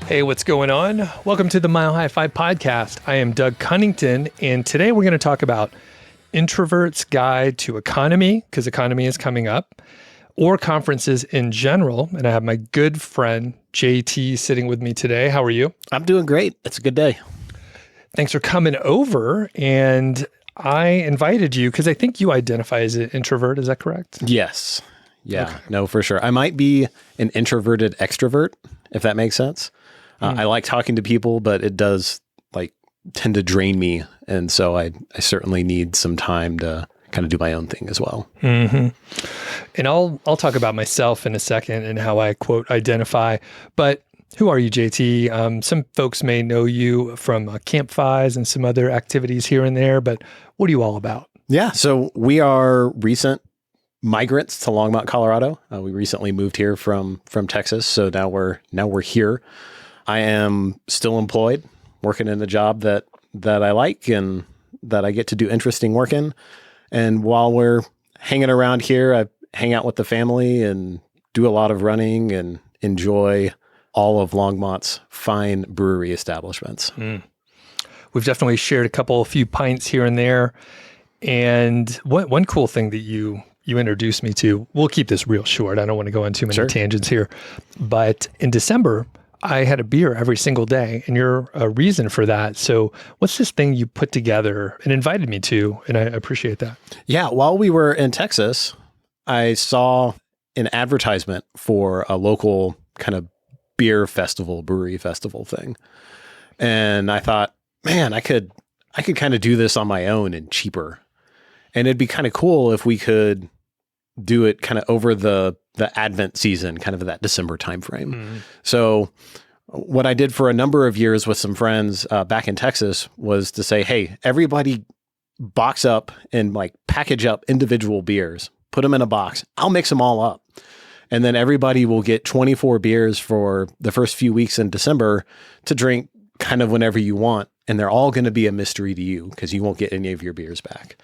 Hey, what's going on? Welcome to the MHFI podcast. I am Doug Cunnington, and today we're going to talk about Introvert's Guide to EconoMe, because EconoMe is coming up, or conferences in general. And I have my good friend, JT, sitting with me today. How are you? I'm doing great. It's a good day. Thanks for coming over. And I invited you because I think you identify as an introvert. Is that correct? Yes. Yeah. Okay. No, for sure. I might be an introverted extrovert, if that makes sense. I like talking to people, but it does tend to drain me. And so I certainly need some time to kind of do my own thing as well. Mm-hmm. And I'll talk about myself in a second and how I, quote, identify. But who are you, JT? Some folks may know you from campfires and some other activities here and there, but what are you all about? Yeah. So we are recent migrants to Longmont, Colorado. We recently moved here from Texas. So now we're here. I am still employed, working in a job that I like and that I get to do interesting work in. And while we're hanging around here, I hang out with the family and do a lot of running and enjoy all of Longmont's fine brewery establishments. We've definitely shared a few pints here and there. And one cool thing that you introduced me to, we'll keep this real short. I don't want to go on too many tangents here. But in December, I had a beer every single day, and you're a reason for that. So what's this thing you put together and invited me to? And I appreciate that. Yeah. While we were in Texas, I saw an advertisement for a local kind of beer festival, brewery festival thing. And I thought, man, I could kind of do this on my own and cheaper. And it'd be kind of cool if we could do it kind of over the Advent season, kind of that December timeframe. So what I did for a number of years with some friends back in Texas was to say, hey, everybody box up and package up individual beers, put them in a box. I'll mix them all up. And then everybody will get 24 beers for the first few weeks in December to drink kind of whenever you want. And they're all going to be a mystery to you because you won't get any of your beers back.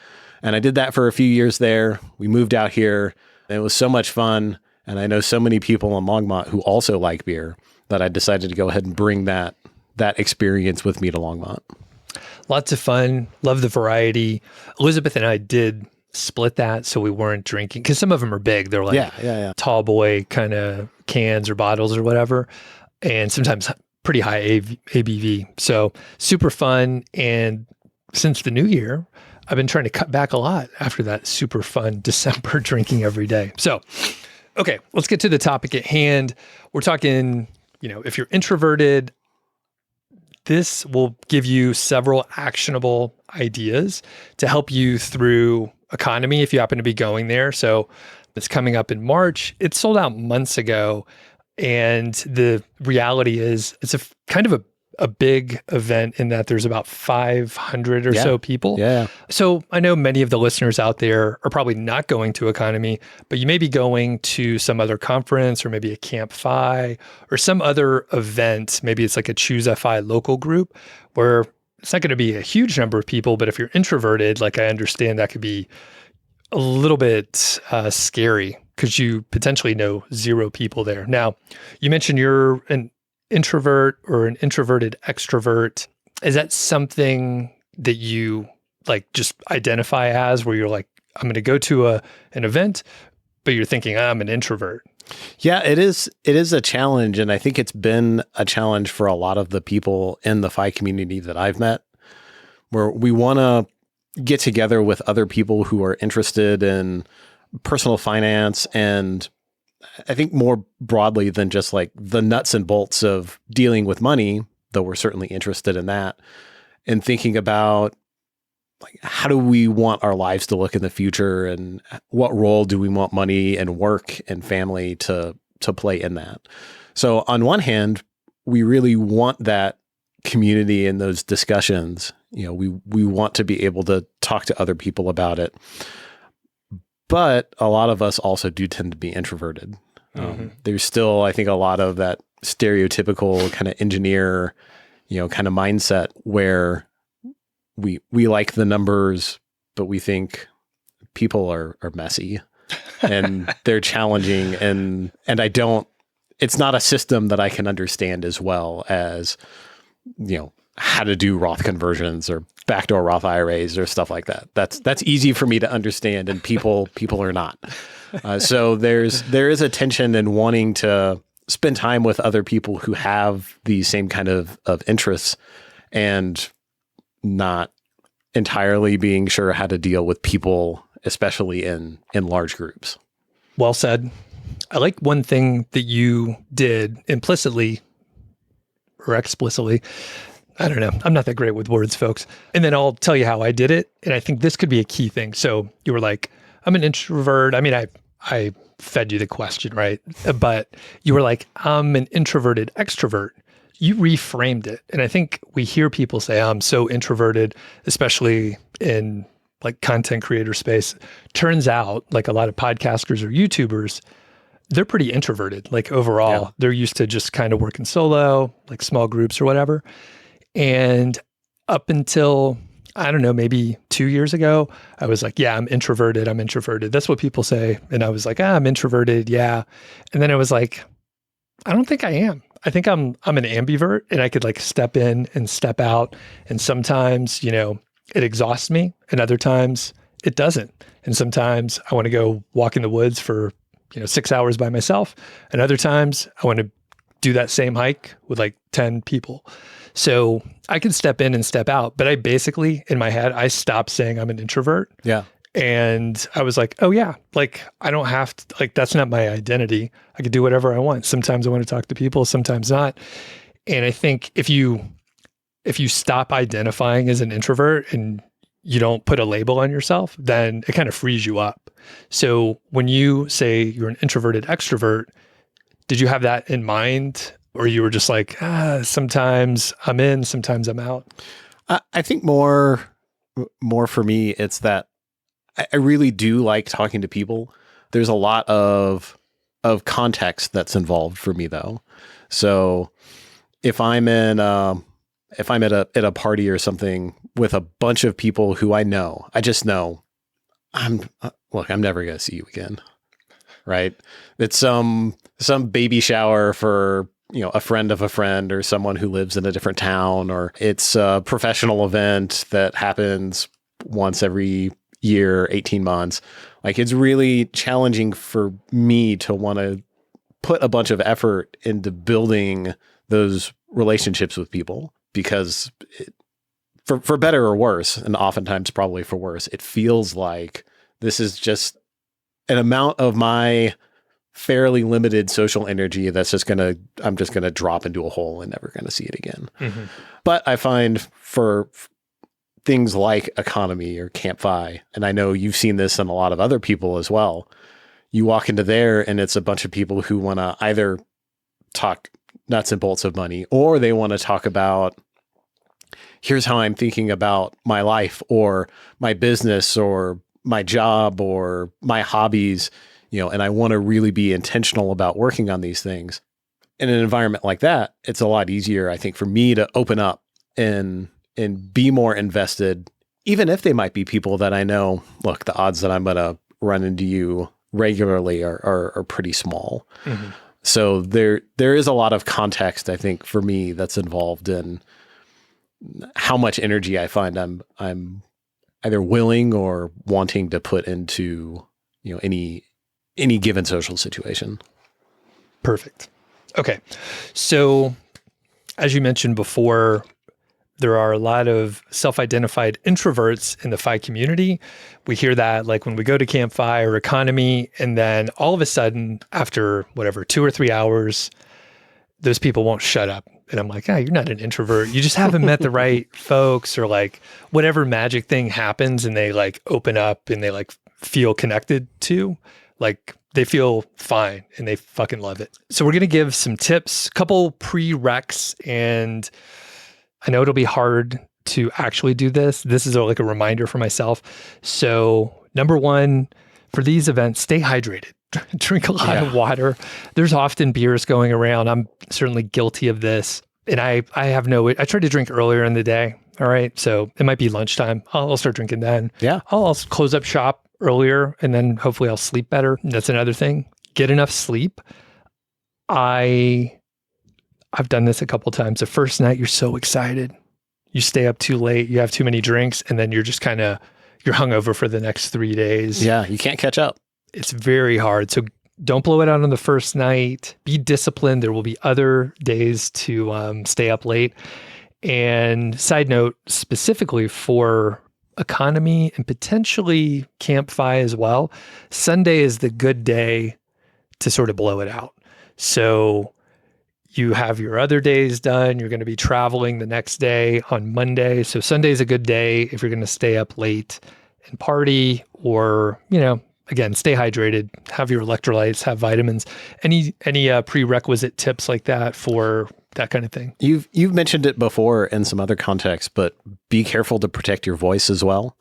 And I did that for a few years there. We moved out here. And it was so much fun. And I know so many people in Longmont who also like beer that I decided to go ahead and bring that experience with me to Longmont. Lots of fun. Love the variety. Elizabeth and I did split that so we weren't drinking, because some of them are big. They're tall boy kind of cans or bottles or whatever. And sometimes pretty high ABV. So super fun. And since the new year, I've been trying to cut back a lot after that super fun December drinking every day. So, okay, let's get to the topic at hand. We're talking, if you're introverted, this will give you several actionable ideas to help you through EconoMe if you happen to be going there. So it's coming up in March. It sold out months ago. And the reality is it's a kind of a big event in that there's about 500 or so people. Yeah. So I know many of the listeners out there are probably not going to EconoMe, but you may be going to some other conference or maybe a campfire or some other event. Maybe it's like a Choose FI local group where it's not going to be a huge number of people, but if you're introverted, I understand that could be a little bit scary because you potentially know zero people there. Now, you mentioned you're an introvert or an introverted extrovert. Is that something that you just identify as, where you're I'm going to go to an event, but you're thinking I'm an introvert? Yeah, it is a challenge. And I think it's been a challenge for a lot of the people in the FI community that I've met, where we want to get together with other people who are interested in personal finance and I think more broadly than just the nuts and bolts of dealing with money, though we're certainly interested in that, and thinking about how do we want our lives to look in the future and what role do we want money and work and family to play in that. So on one hand, we really want that community and those discussions. We want to be able to talk to other people about it. But a lot of us also do tend to be introverted. There's still, I think, a lot of that stereotypical kind of engineer, kind of mindset where we like the numbers, but we think people are messy and they're challenging. And I don't it's not a system that I can understand as well as, how to do Roth conversions or backdoor Roth IRAs or stuff like that. That's easy for me to understand, and people are not. So there is a tension in wanting to spend time with other people who have these same kind of interests, and not entirely being sure how to deal with people, especially in large groups. Well said. I like one thing that you did implicitly or explicitly. I don't know. I'm not that great with words, folks. And then I'll tell you how I did it. And I think this could be a key thing. So you were like, I'm an introvert. I mean, I fed you the question, right? But you were like, I'm an introverted extrovert. You reframed it. And I think we hear people say, I'm so introverted, especially in like content creator space. Turns out, like a lot of podcasters or YouTubers, they're pretty introverted. Like overall, they're used to just kind of working solo, like small groups or whatever. And up until, I don't know, maybe 2 years ago, I was like, yeah, I'm introverted. That's what people say. And I was like, I'm introverted. Yeah. And then I was like, I don't think I am. I think I'm an ambivert, and I could like step in and step out. And sometimes, it exhausts me, and other times it doesn't. And sometimes I want to go walk in the woods for, 6 hours by myself. And other times I want to do that same hike with like 10 people. So I can step in and step out, but I basically, in my head, I stopped saying I'm an introvert. Yeah. And I was like, oh yeah, like I don't have to, like, that's not my identity. I could do whatever I want. Sometimes I want to talk to people, sometimes not. And I think if you stop identifying as an introvert and you don't put a label on yourself, then it kind of frees you up. So when you say you're an introverted extrovert, did you have that in mind? Or you were just like, sometimes I'm in, sometimes I'm out? I think more for me, it's that I really do like talking to people. There's a lot of context that's involved for me, though. So if I'm at a party or something with a bunch of people who I know, I just know I'm never going to see you again, right? It's some baby shower for a friend of a friend or someone who lives in a different town, or it's a professional event that happens once every year, 18 months. Like, it's really challenging for me to want to put a bunch of effort into building those relationships with people, because for better or worse, and oftentimes probably for worse, it feels like this is just an amount of my fairly limited social energy that's I'm just going to drop into a hole and never going to see it again. Mm-hmm. But I find for things like EconoMe or CampFi, and I know you've seen this in a lot of other people as well, you walk into there and it's a bunch of people who want to either talk nuts and bolts of money, or they want to talk about, here's how I'm thinking about my life or my business or my job or my hobbies, and I want to really be intentional about working on these things. In an environment like that, it's a lot easier, I think, for me to open up and be more invested, even if they might be people that I know, look, the odds that I'm going to run into you regularly are pretty small. Mm-hmm. So there is a lot of context, I think, for me that's involved in how much energy I find I'm either willing or wanting to put into, any given social situation. Perfect. Okay. So as you mentioned before, there are a lot of self-identified introverts in the FI community. We hear that like when we go to CampFi or EconoMe, and then all of a sudden after 2 or 3 hours, those people won't shut up. And I'm like, you're not an introvert. You just haven't met the right folks, or like whatever magic thing happens and they like open up and they like feel connected to, like they feel fine and they fucking love it. So we're going to give some tips, a couple prereqs, and I know it'll be hard to actually do this. This is like a reminder for myself. So number one, for these events, stay hydrated. Drink a lot of water. There's often beers going around. I'm certainly guilty of this. And I try to drink earlier in the day. All right. So it might be lunchtime. I'll start drinking then. Yeah. I'll close up shop earlier, and then hopefully I'll sleep better. That's another thing. Get enough sleep. I've done this a couple times. The first night, you're so excited. You stay up too late, you have too many drinks, and then you're just you're hungover for the next 3 days. Yeah, you can't catch up. It's very hard. So don't blow it out on the first night. Be disciplined. There will be other days to stay up late. And side note, specifically for EconoMe and potentially MHFI as well, Sunday is the good day to sort of blow it out. So you have your other days done. You're going to be traveling the next day on Monday. So Sunday is a good day if you're going to stay up late and party, or, again, stay hydrated, have your electrolytes, have vitamins. Any prerequisite tips like that for that kind of thing? You've mentioned it before in some other contexts, but be careful to protect your voice as well.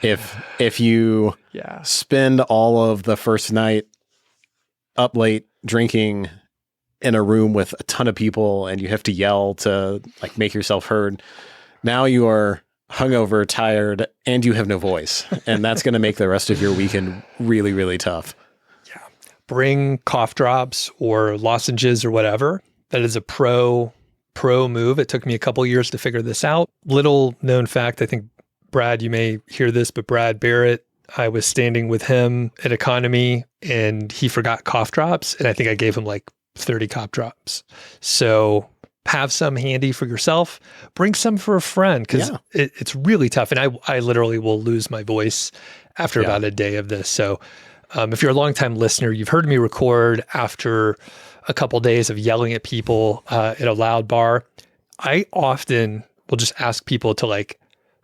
If you spend all of the first night up late drinking in a room with a ton of people and you have to yell to make yourself heard, now you are hungover, tired, and you have no voice. And that's going to make the rest of your weekend really, really tough. Yeah. Bring cough drops or lozenges or whatever. That is a pro move. It took me a couple years to figure this out. Little known fact, I think, Brad, you may hear this, but Brad Barrett, I was standing with him at EconoMe and he forgot cough drops. And I think I gave him 30 cough drops. So have some handy for yourself, bring some for a friend, because it's really tough. And I literally will lose my voice after about a day of this. So if you're a longtime listener, you've heard me record after a couple days of yelling at people at a loud bar. I often will just ask people to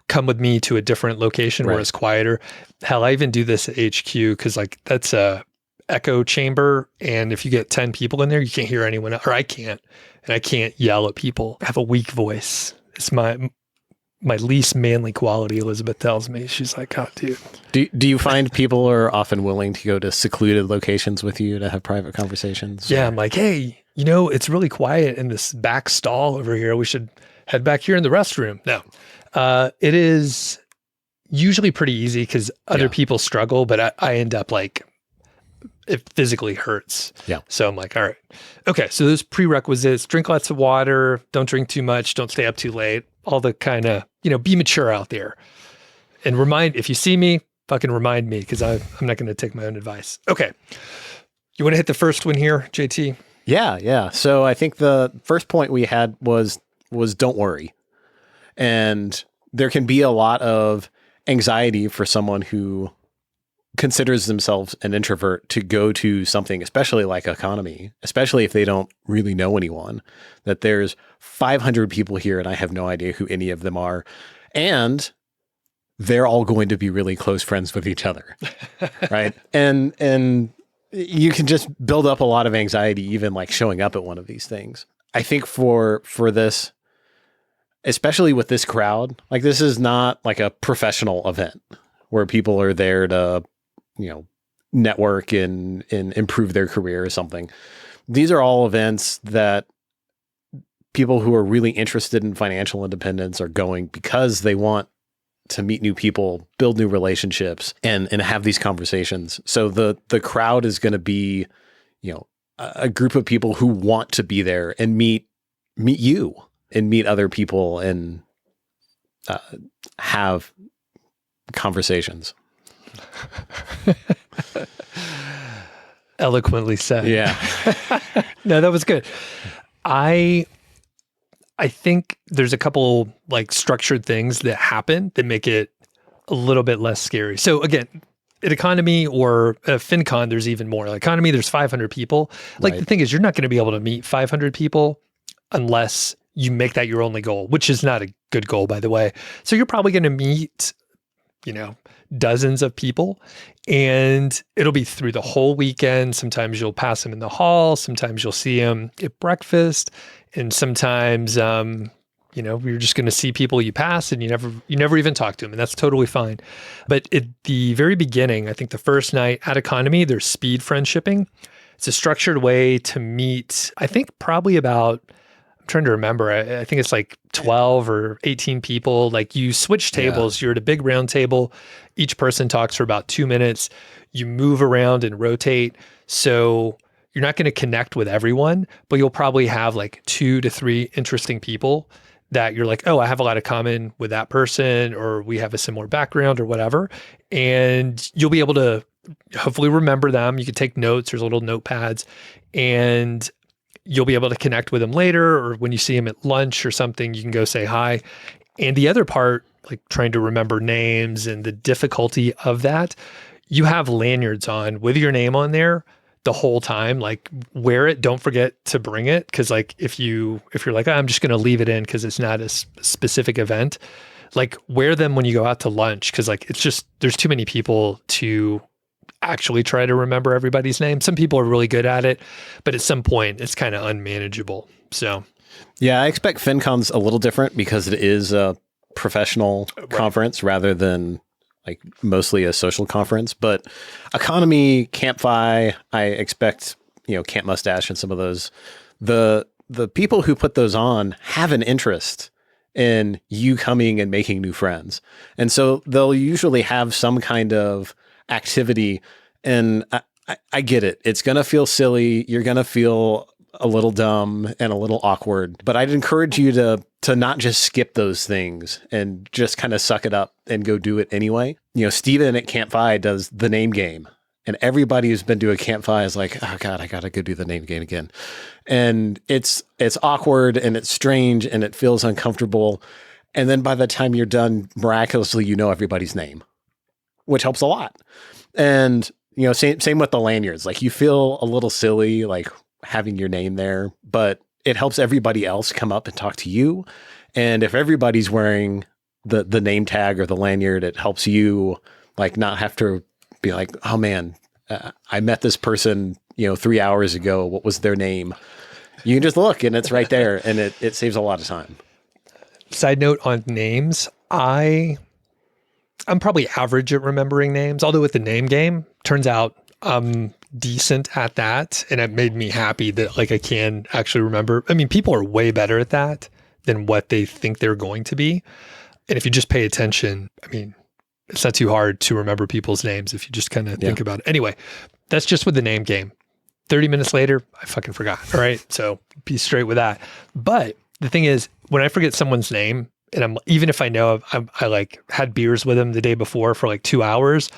come with me to a different location where it's quieter. Hell, I even do this at HQ because that's a echo chamber. And if you get 10 people in there, you can't hear anyone else, or I can't. And I can't yell at people. I have a weak voice. It's my least manly quality, Elizabeth tells me. She's like, oh, dude. Do you find people are often willing to go to secluded locations with you to have private conversations? Yeah, I'm like, hey, it's really quiet in this back stall over here. We should head back here in the restroom. No, it is usually pretty easy because other people struggle, but I end up it physically hurts. Yeah. So I'm like, all right. Okay. So those prerequisites: drink lots of water, don't drink too much, don't stay up too late, all the kind of, be mature out there. And if you see me, fucking remind me, because I'm not going to take my own advice. Okay. You want to hit the first one here, JT? Yeah. So I think the first point we had was don't worry. And there can be a lot of anxiety for someone who considers themselves an introvert to go to something, especially like EconoMe, especially if they don't really know anyone, that there's 500 people here and I have no idea who any of them are. And they're all going to be really close friends with each other. Right. And you can just build up a lot of anxiety, even showing up at one of these things. I think for this, especially with this crowd, this is not a professional event where people are there to, network and improve their career or something. These are all events that people who are really interested in financial independence are going because they want to meet new people, build new relationships, and have these conversations. So the crowd is going to be, a group of people who want to be there and meet you and meet other people and have conversations. Eloquently said. Yeah. No, that was good. I think there's a couple structured things that happen that make it a little bit less scary. So again, at EconoMe or FinCon, there's even more. EconoMe, there's 500 people. Right. The thing is, you're not going to be able to meet 500 people unless you make that your only goal, which is not a good goal, by the way. So you're probably going to meet, dozens of people, and it'll be through the whole weekend. Sometimes you'll pass them in the hall. Sometimes you'll see them at breakfast. And sometimes, you're just going to see people you pass and you never even talk to them. And that's totally fine. But at the very beginning, I think the first night at EconoMe, there's speed friendshipping. It's a structured way to meet, I think probably about, I'm trying to remember, I think it's 12 or 18 people. You switch tables, you're at a big round table. Each person talks for about 2 minutes. You move around and rotate. So you're not going to connect with everyone, but you'll probably have like 2 to 3 interesting people that you're like, oh, I have a lot of common with that person, or we have a similar background or whatever. And you'll be able to hopefully remember them. You can take notes, there's little notepads, and you'll be able to connect with them later, or when you see them at lunch or something, you can go say hi. And the other part, like trying to remember names and the difficulty of that, you have lanyards on with your name on there the whole time. Like, wear it, don't forget to bring it. Cause like if you're like, oh, I'm just going to leave it in cause it's not a specific event, like wear them when you go out to lunch. Cause like, it's just, there's too many people to actually try to remember everybody's name. Some people are really good at it, but at some point it's kind of unmanageable. So yeah, I expect FinCon's a little different because it is a professional conference rather than like mostly a social conference. But EconoMe, CampFi, I expect, Camp Mustache and some of those, the people who put those on have an interest in you coming and making new friends. And so they'll usually have some kind of activity. And I get it. It's going to feel silly. You're going to feel a little dumb and a little awkward, but I'd encourage you to not just skip those things and just kind of suck it up and go do it anyway. Steven at CampFi does the name game, and everybody who's been to a CampFi is like, oh God, I got to go do the name game again. And it's awkward and it's strange and it feels uncomfortable. And then by the time you're done, miraculously, everybody's name, which helps a lot. And, same with the lanyards, like you feel a little silly, like having your name there, but it helps everybody else come up and talk to you. And if everybody's wearing the name tag or the lanyard, it helps you like not have to be like, oh man, I met this person, 3 hours ago. What was their name? You can just look and it's right there, and it saves a lot of time. Side note on names, I'm probably average at remembering names, although with the name game, turns out I'm decent at that. And it made me happy that like I can actually remember. I mean, people are way better at that than what they think they're going to be. And if you just pay attention, I mean, it's not too hard to remember people's names if you just kind of think about it. Anyway, that's just with the name game. 30 minutes later, I fucking forgot. All right. So be straight with that. But the thing is, when I forget someone's name, and even if I know I like had beers with them the day before for like 2 hours,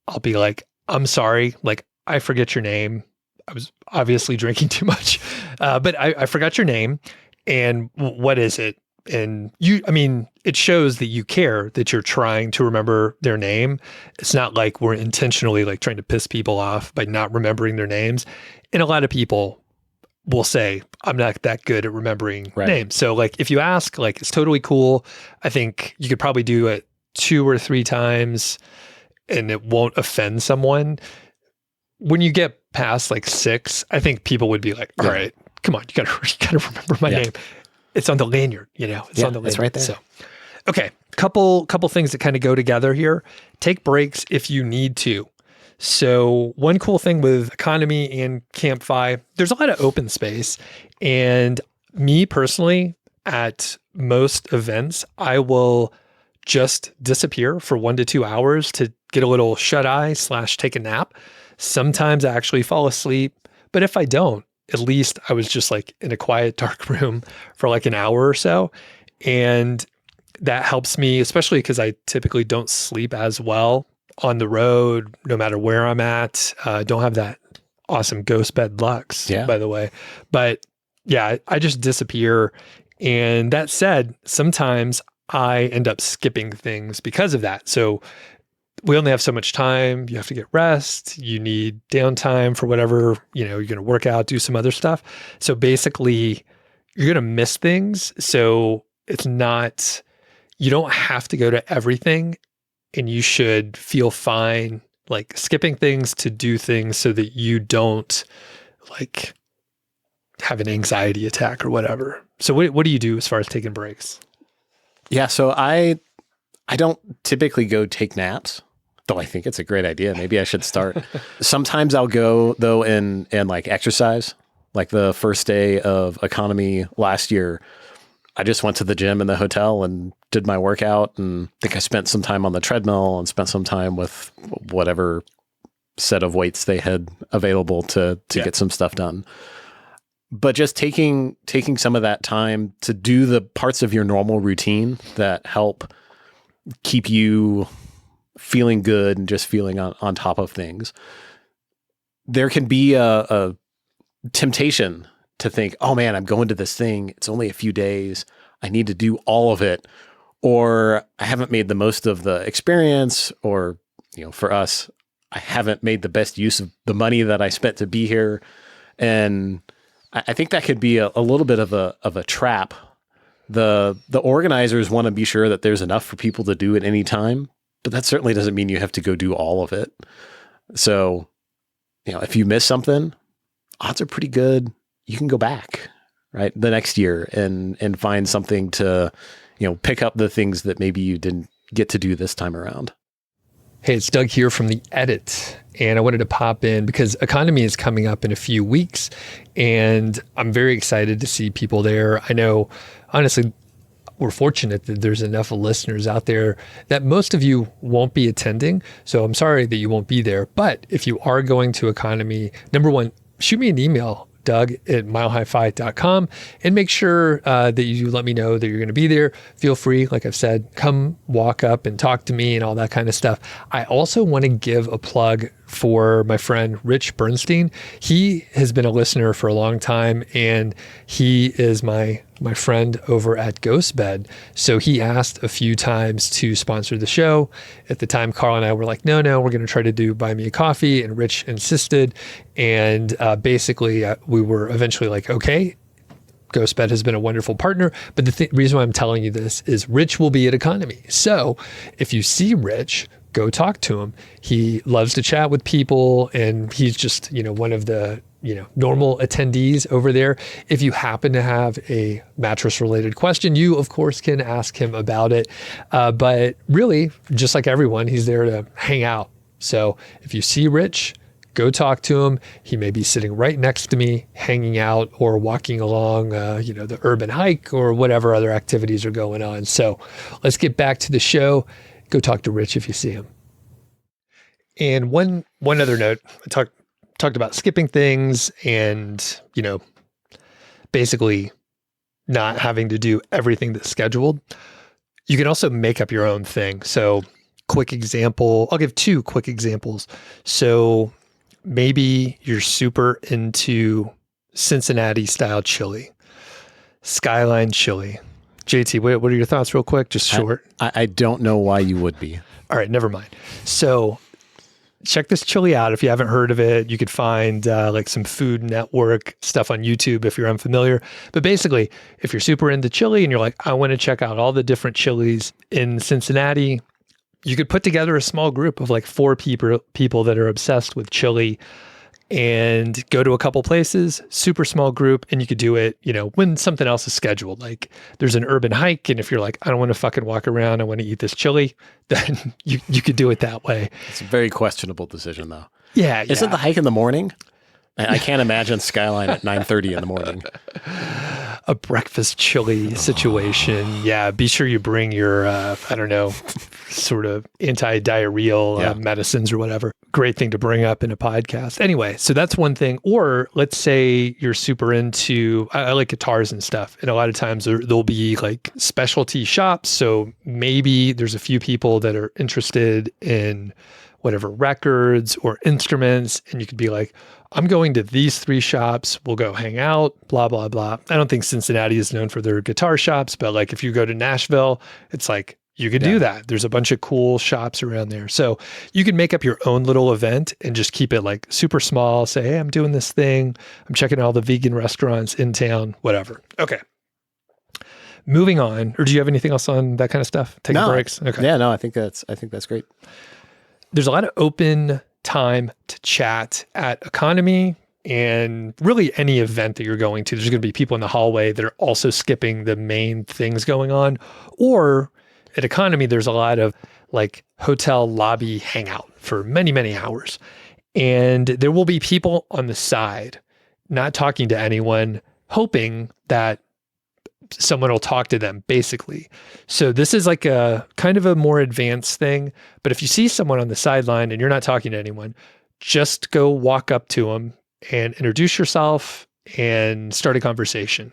I'll be like, I'm sorry. Like, I forget your name. I was obviously drinking too much, but I forgot your name. And what is it? And it shows that you care, that you're trying to remember their name. It's not like we're intentionally like trying to piss people off by not remembering their names. And a lot of people will say, I'm not that good at remembering names. So like, if you ask, like, it's totally cool. I think you could probably do it 2 or 3 times and it won't offend someone. When you get past like 6, I think people would be like, all right, come on, you gotta remember my name. It's on the lanyard, it's on the lanyard. It's right there. So, okay. Couple things that kind of go together here. Take breaks if you need to. So one cool thing with EconoMe and CampFi, there's a lot of open space. And me personally, at most events, I will just disappear for 1 to 2 hours to get a little shut eye / take a nap. Sometimes I actually fall asleep, but if I don't, at least I was just like in a quiet, dark room for like an hour or so. And that helps me, especially because I typically don't sleep as well on the road, no matter where I'm at. Don't have that awesome ghost bed luxe, by the way. But yeah, I just disappear. And that said, sometimes I end up skipping things because of that. So we only have so much time. You have to get rest. You need downtime for whatever, you're going to work out, do some other stuff. So basically, you're going to miss things. So it's not, you don't have to go to everything, and you should feel fine, like skipping things to do things so that you don't like have an anxiety attack or whatever. So what do you do as far as taking breaks? Yeah. So I don't typically go take naps, though I think it's a great idea. Maybe I should start. Sometimes I'll go though and like exercise. Like the first day of EconoMe last year, I just went to the gym in the hotel and did my workout, and I think I spent some time on the treadmill and spent some time with whatever set of weights they had available to get some stuff done. But just taking some of that time to do the parts of your normal routine that help keep you feeling good and just feeling on top of things. There can be a temptation to think, oh man, I'm going to this thing. It's only a few days. I need to do all of it. Or I haven't made the most of the experience, or, for us, I haven't made the best use of the money that I spent to be here. And I think that could be a little bit of a trap. The organizers want to be sure that there's enough for people to do at any time, but that certainly doesn't mean you have to go do all of it. So, if you miss something, odds are pretty good you can go back, right, the next year and find something to, pick up the things that maybe you didn't get to do this time around. Hey, it's Doug here from The Edit, and I wanted to pop in because EconoMe is coming up in a few weeks, and I'm very excited to see people there. I know, honestly, we're fortunate that there's enough listeners out there that most of you won't be attending, so I'm sorry that you won't be there. But if you are going to EconoMe, number one, shoot me an email, Doug@milehighfi.com, and make sure that you let me know that you're going to be there. Feel free, like I've said, come walk up and talk to me and all that kind of stuff. I also want to give a plug for my friend Rich Bernstein. He has been a listener for a long time, and he is my friend over at Ghostbed. So he asked a few times to sponsor the show. At the time, Carl and I were like, no, we're going to try to do Buy Me a Coffee. And Rich insisted. And basically, we were eventually like, okay, Ghostbed has been a wonderful partner. But the reason why I'm telling you this is Rich will be at EconoMe. So if you see Rich, go talk to him. He loves to chat with people, and he's just, one of the normal attendees over there. If you happen to have a mattress related question, you of course can ask him about it. But really, just like everyone, he's there to hang out. So if you see Rich, go talk to him. He may be sitting right next to me, hanging out or walking along, the urban hike or whatever other activities are going on. So let's get back to the show. Go talk to Rich if you see him. And one other note, I talked about skipping things and, basically not having to do everything that's scheduled. You can also make up your own thing. So quick example, I'll give two quick examples. So maybe you're super into Cincinnati style chili, Skyline chili. JT, what are your thoughts real quick? Just short. I don't know why you would be. All right, never mind. So check this chili out. If you haven't heard of it, you could find like some Food Network stuff on YouTube if you're unfamiliar. But basically, if you're super into chili and you're like, I want to check out all the different chilies in Cincinnati, you could put together a small group of like 4 people that are obsessed with chili and go to a couple places, super small group, and you could do it, when something else is scheduled. Like there's an urban hike, and if you're like, I don't want to fucking walk around, I want to eat this chili, then you could do it that way. It's a very questionable decision though. Yeah. Isn't the hike in the morning? I can't imagine Skyline at 9:30 in the morning. A breakfast chili situation. Yeah. Be sure you bring your, sort of anti-diarrheal medicines or whatever. Great thing to bring up in a podcast. Anyway, so that's one thing. Or let's say you're super into, I like guitars and stuff. And a lot of times there'll be like specialty shops. So maybe there's a few people that are interested in whatever records or instruments. And you could be like, I'm going to these 3 shops. We'll go hang out, blah, blah, blah. I don't think Cincinnati is known for their guitar shops, but like if you go to Nashville, it's like, you could do that. There's a bunch of cool shops around there. So you can make up your own little event and just keep it like super small. Say, hey, I'm doing this thing. I'm checking out all the vegan restaurants in town, whatever. Okay. Moving on. Or do you have anything else on that kind of stuff? Taking breaks? Okay. Yeah, no, I think that's great. There's a lot of open time to chat at EconoMe. And really any event that you're going to, there's going to be people in the hallway that are also skipping the main things going on. Or at EconoMe, there's a lot of like hotel lobby hangout for many, many hours. And there will be people on the side, not talking to anyone, hoping that someone will talk to them, basically. So this is like a kind of a more advanced thing. But if you see someone on the sideline and you're not talking to anyone, just go walk up to them and introduce yourself and start a conversation.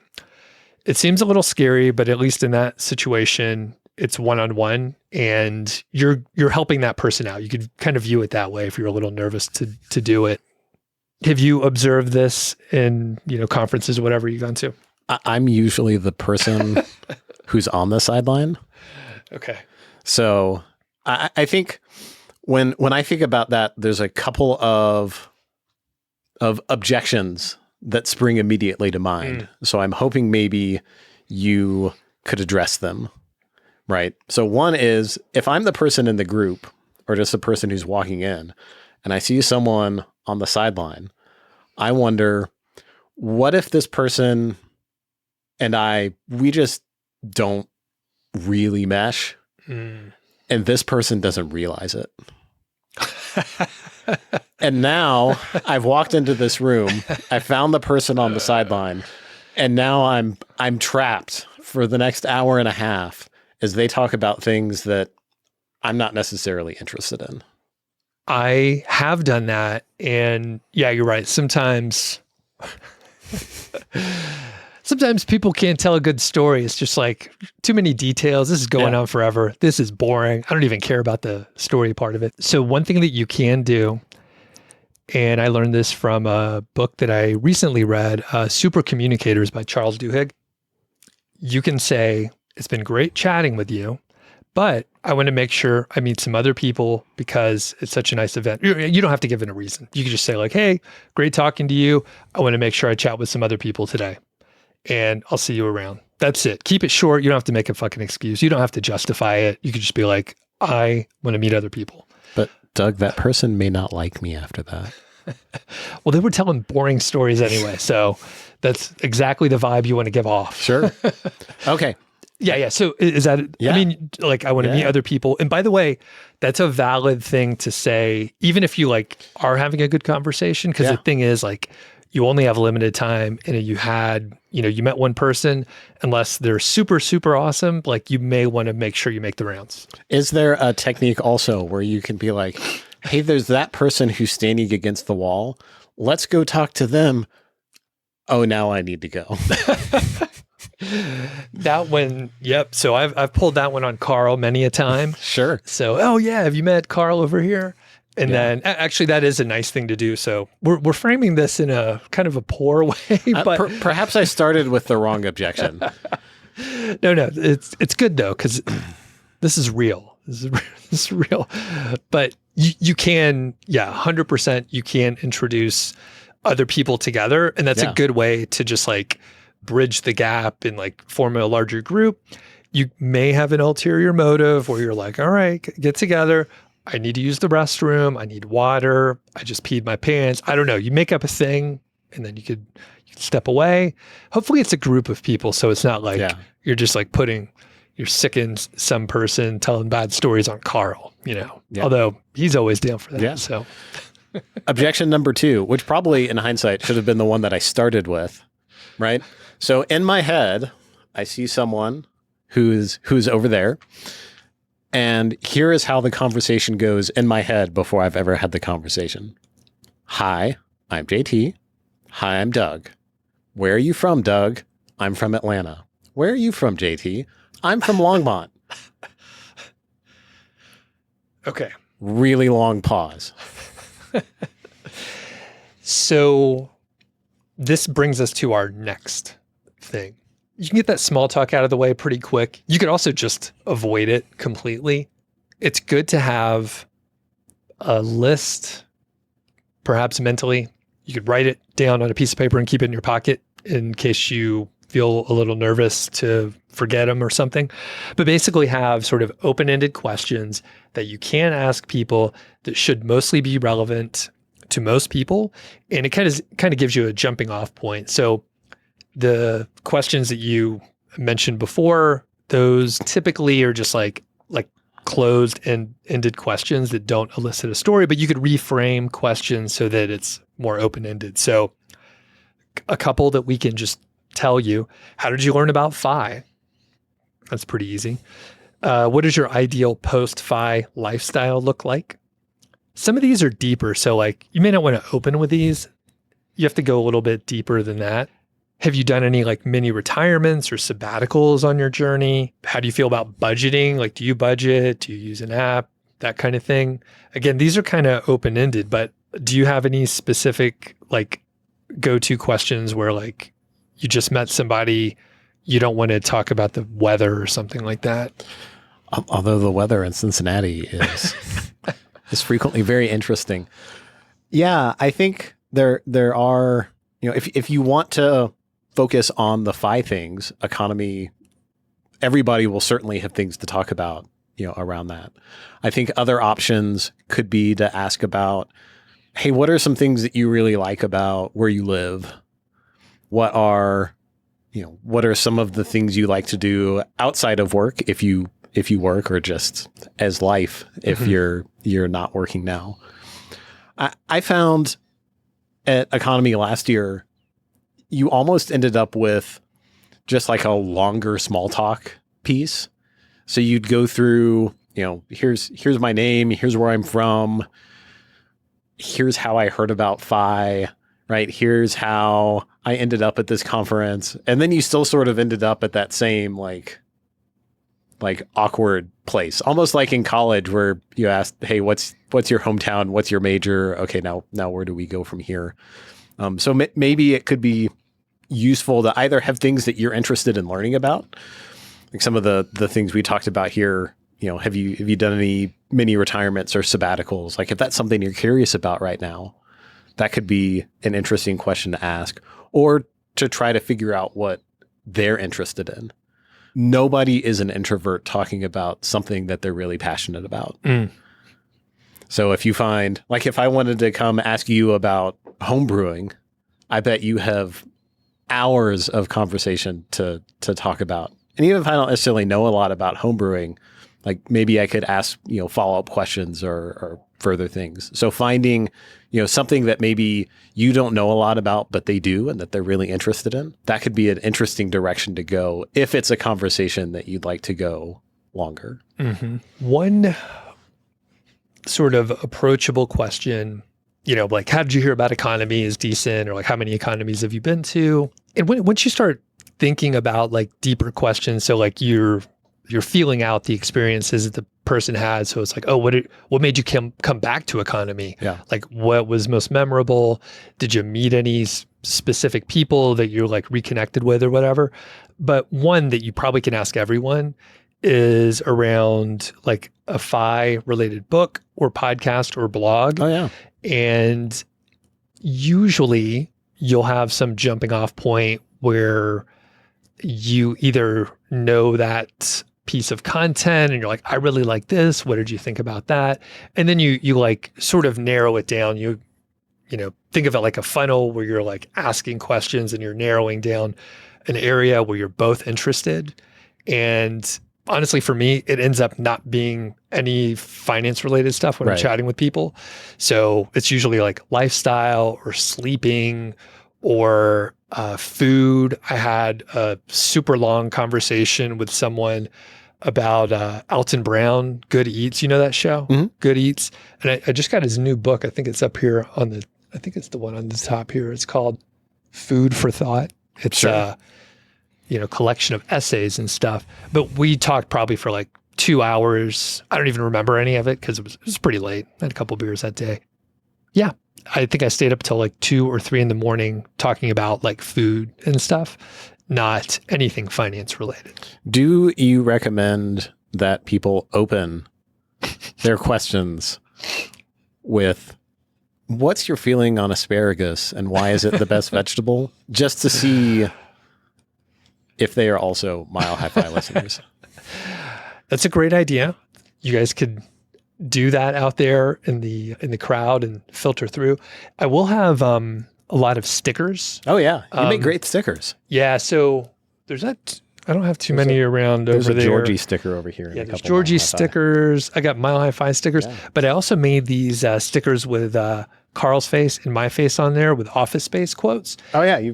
It seems a little scary, but at least in that situation, it's one-on-one and you're helping that person out. You could kind of view it that way if you're a little nervous to do it. Have you observed this in, conferences or whatever you've gone to? I'm usually the person who's on the sideline. Okay. So I think when I think about that, there's a couple of objections that spring immediately to mind. So I'm hoping maybe you could address them, right? So one is, if I'm the person in the group or just the person who's walking in and I see someone on the sideline, I wonder, what if this person and we just don't really mesh and this person doesn't realize it? And now I've walked into this room, I found the person on the sideline, and now I'm trapped for the next hour and a half as they talk about things that I'm not necessarily interested in. I have done that. And yeah, you're right. Sometimes people can't tell a good story. It's just like too many details. This is going on forever. This is boring. I don't even care about the story part of it. So one thing that you can do, and I learned this from a book that I recently read, Super Communicators by Charles Duhigg. You can say, it's been great chatting with you, but I want to make sure I meet some other people because it's such a nice event. You don't have to give it a reason. You can just say like, hey, great talking to you. I want to make sure I chat with some other people today and I'll see you around. That's it. Keep it short. You don't have to make a fucking excuse. You don't have to justify it. You could just be like, I want to meet other people. But Doug, that person may not like me after that. Well, they were telling boring stories anyway. So that's exactly the vibe you want to give off. Sure. Okay. Yeah. So is that, I mean, like I want to meet other people. And by the way, that's a valid thing to say, even if you like are having a good conversation. Cause the thing is like, you only have limited time and you met one person, unless they're super, super awesome. Like you may want to make sure you make the rounds. Is there a technique also where you can be like, hey, there's that person who's standing against the wall. Let's go talk to them. Oh, now I need to go. That one, yep. So I've pulled that one on Carl many a time. Sure. So, oh yeah, have you met Carl over here? And then actually that is a nice thing to do. So we're framing this in a kind of a poor way, but perhaps I started with the wrong objection. No, it's good though. Cause this is real. This is real, but you can, 100% you can introduce other people together. And that's a good way to just like bridge the gap and like form a larger group. You may have an ulterior motive where you're like, all right, get together. I need to use the restroom. I need water. I just peed my pants. I don't know. You make up a thing and then you could step away. Hopefully it's a group of people. So it's not like you're just like you're sicking some person telling bad stories on Carl, although he's always down for that. Yeah. So objection number 2, which probably in hindsight should have been the one that I started with, right? So in my head, I see someone who's over there. And here is how the conversation goes in my head before I've ever had the conversation. Hi, I'm JT. Hi, I'm Doug. Where are you from, Doug? I'm from Atlanta. Where are you from, JT? I'm from Longmont. Okay. Really long pause. So this brings us to our next thing. You can get that small talk out of the way pretty quick. You could also just avoid it completely. It's good to have a list, perhaps mentally. You could write it down on a piece of paper and keep it in your pocket in case you feel a little nervous to forget them or something. But basically have sort of open-ended questions that you can ask people that should mostly be relevant to most people. And it kind of gives you a jumping off point. So the questions that you mentioned before, those typically are just like closed and ended questions that don't elicit a story, but you could reframe questions so that it's more open-ended. So a couple that we can just tell you, how did you learn about FI? That's pretty easy. What does your ideal post-FI lifestyle look like? Some of these are deeper. So like you may not want to open with these. You have to go a little bit deeper than that. Have you done any like mini retirements or sabbaticals on your journey? How do you feel about budgeting? Like, do you budget? Do you use an app? That kind of thing. Again, these are kind of open-ended, but do you have any specific like go-to questions where like you just met somebody, you don't want to talk about the weather or something like that? Although the weather in Cincinnati is frequently very interesting. Yeah, I think there are, if you want to focus on the 5 things, economy, everybody will certainly have things to talk about, around that. I think other options could be to ask about, hey, what are some things that you really like about where you live? What are some of the things you like to do outside of work if you work, or just as life if you're not working now? I found at EconoMe last year, you almost ended up with just like a longer small talk piece. So you'd go through, here's my name, here's where I'm from, here's how I heard about FI, right? Here's how I ended up at this conference. And then you still sort of ended up at that same like awkward place, almost like in college where you asked, hey, what's your hometown? What's your major? Okay, now where do we go from here? So maybe it could be useful to either have things that you're interested in learning about, like some of the things we talked about here. Have you done any mini retirements or sabbaticals? Like if that's something you're curious about right now, that could be an interesting question to ask, or to try to figure out what they're interested in. Nobody is an introvert talking about something that they're really passionate about. So if you find, like if I wanted to come ask you about home brewing, I bet you have hours of conversation to talk about. And even if I don't necessarily know a lot about home brewing, like maybe I could ask, follow-up questions or further things. So finding, something that maybe you don't know a lot about, but they do, and that they're really interested in, that could be an interesting direction to go if it's a conversation that you'd like to go longer. One sort of approachable question, like, how did you hear about EconoMe is decent, or like, how many economies have you been to? And once you start thinking about like deeper questions, so like you're feeling out the experiences that the person had. So it's like, oh, what made you come back to EconoMe? Yeah. Like what was most memorable? Did you meet any specific people that you're like reconnected with or whatever? But one that you probably can ask everyone is around like a FI related book or podcast or blog. Oh yeah. And usually you'll have some jumping off point where you either know that piece of content and you're like, I really like this. What did you think about that? And then you like sort of narrow it down. You think of it like a funnel where you're like asking questions and you're narrowing down an area where you're both interested. And honestly, for me, it ends up not being any finance related stuff when I'm chatting with people. So it's usually like lifestyle or sleeping or food. I had a super long conversation with someone about Alton Brown, Good Eats. You know that show? Good Eats. And I just got his new book. I think it's up here I think it's the one on the top here. It's called Food for Thought. It's a collection of essays and stuff. But we talked probably for like 2 hours. I don't even remember any of it because it was pretty late. I had a couple beers that day. Yeah. I think I stayed up till like 2 or 3 in the morning talking about like food and stuff, not anything finance related. Do you recommend that people open their questions with, what's your feeling on asparagus and why is it the best vegetable? Just to see if they are also Mile High Fi listeners. That's a great idea. You guys could do that out there in the crowd and filter through. I will have a lot of stickers. Oh yeah, you make great stickers. Yeah, so there's that. I don't have too many around over there. There's a Georgie sticker over here. Yeah, there's Georgie stickers. I got Mile High Fi stickers, but I also made these stickers with Carl's face and my face on there with Office Space quotes. Oh yeah,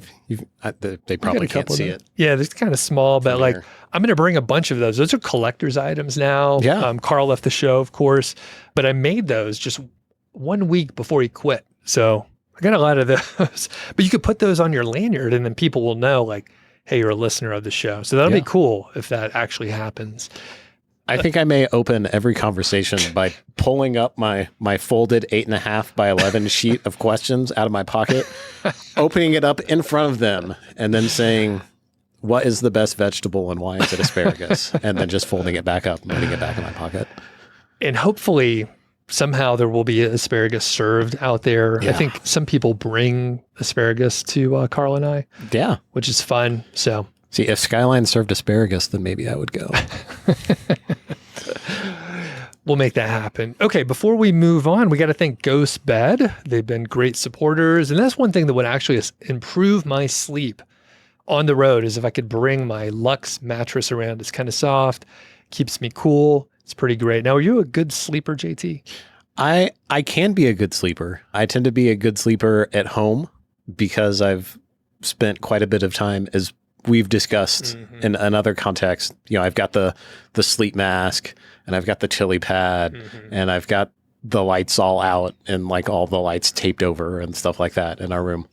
they probably can't see it. Yeah, they're kind of small, but like I'm going to bring a bunch of those. Those are collector's items now. Yeah. Carl left the show, of course, but I made those just 1 week before he quit. So I got a lot of those. But you could put those on your lanyard and then people will know like, hey, you're a listener of the show. So that'll be cool if that actually happens. I think I may open every conversation by pulling up my folded 8.5 by 11 sheet of questions out of my pocket, opening it up in front of them, and then saying, what is the best vegetable and why is it asparagus? And then just folding it back up and putting it back in my pocket. And hopefully somehow there will be asparagus served out there. Yeah. I think some people bring asparagus to Carl and I. Yeah. Which is fun. So see, if Skyline served asparagus, then maybe I would go. We'll make that happen. Okay, before we move on, we got to thank Ghost Bed. They've been great supporters. And that's one thing that would actually improve my sleep on the road is if I could bring my Luxe mattress around. It's kind of soft, keeps me cool. It's pretty great. Now, are you a good sleeper, JT? I can be a good sleeper. I tend to be a good sleeper at home because I've spent quite a bit of time, as we've discussed in another context. You know, I've got the sleep mask and I've got the chili pad and I've got the lights all out and like all the lights taped over and stuff like that in our room.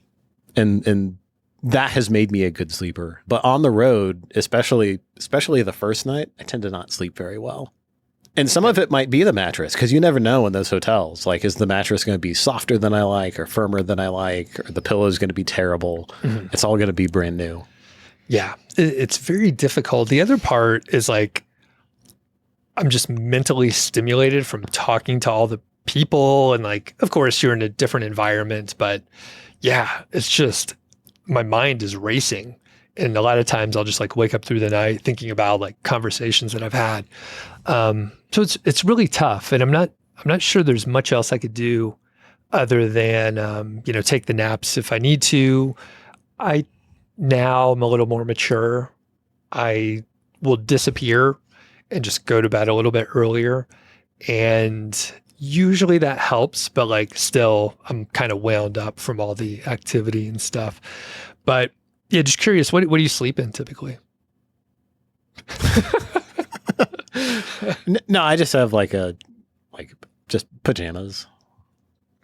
And that has made me a good sleeper. But on the road, especially the first night, I tend to not sleep very well. And some of it might be the mattress, because you never know in those hotels. Like, is the mattress going to be softer than I like or firmer than I like, or the pillow is going to be terrible? It's all going to be brand new. Yeah, it's very difficult. The other part is like, I'm just mentally stimulated from talking to all the people. And like, of course, you're in a different environment. But yeah, it's just, my mind is racing. And a lot of times I'll just like wake up through the night thinking about like conversations that I've had. So it's really tough. And I'm not sure there's much else I could do other than, take the naps if I need to. Now I'm a little more mature. I will disappear and just go to bed a little bit earlier. And usually that helps, but like still I'm kind of wound up from all the activity and stuff. But yeah, just curious, what do you sleep in typically? No, I just have just pajamas.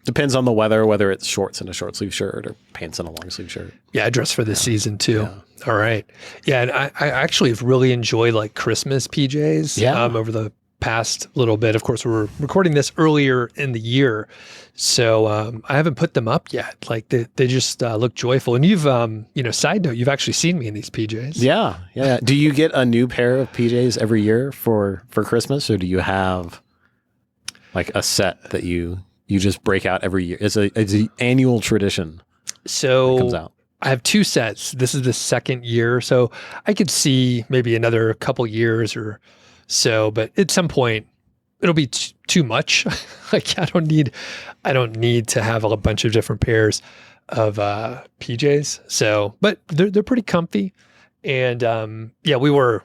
Depends on the weather, whether it's shorts and a short sleeve shirt or pants and a long sleeve shirt. Yeah, I dress for this season too. Yeah. All right. Yeah, and I actually have really enjoyed like Christmas PJs over the past little bit. Of course, we're recording this earlier in the year, so I haven't put them up yet. Like they just look joyful. And you've, side note, you've actually seen me in these PJs. Yeah. Do you get a new pair of PJs every year for Christmas, or do you have like a set that you just break out every year? It's an annual tradition. So that comes out. I have 2 sets. This is the second year, so I could see maybe another couple years or so, but at some point it'll be too much. Like I don't need to have a bunch of different pairs of PJs. So, but they're pretty comfy. And we were.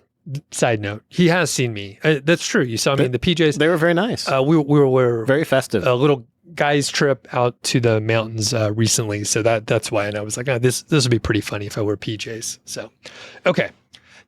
Side note: he has seen me. That's true. You saw me in the PJs. They were very nice. We were very festive. A little guys trip out to the mountains recently, so that's why. And I was like, this would be pretty funny if I wear PJs. So, okay.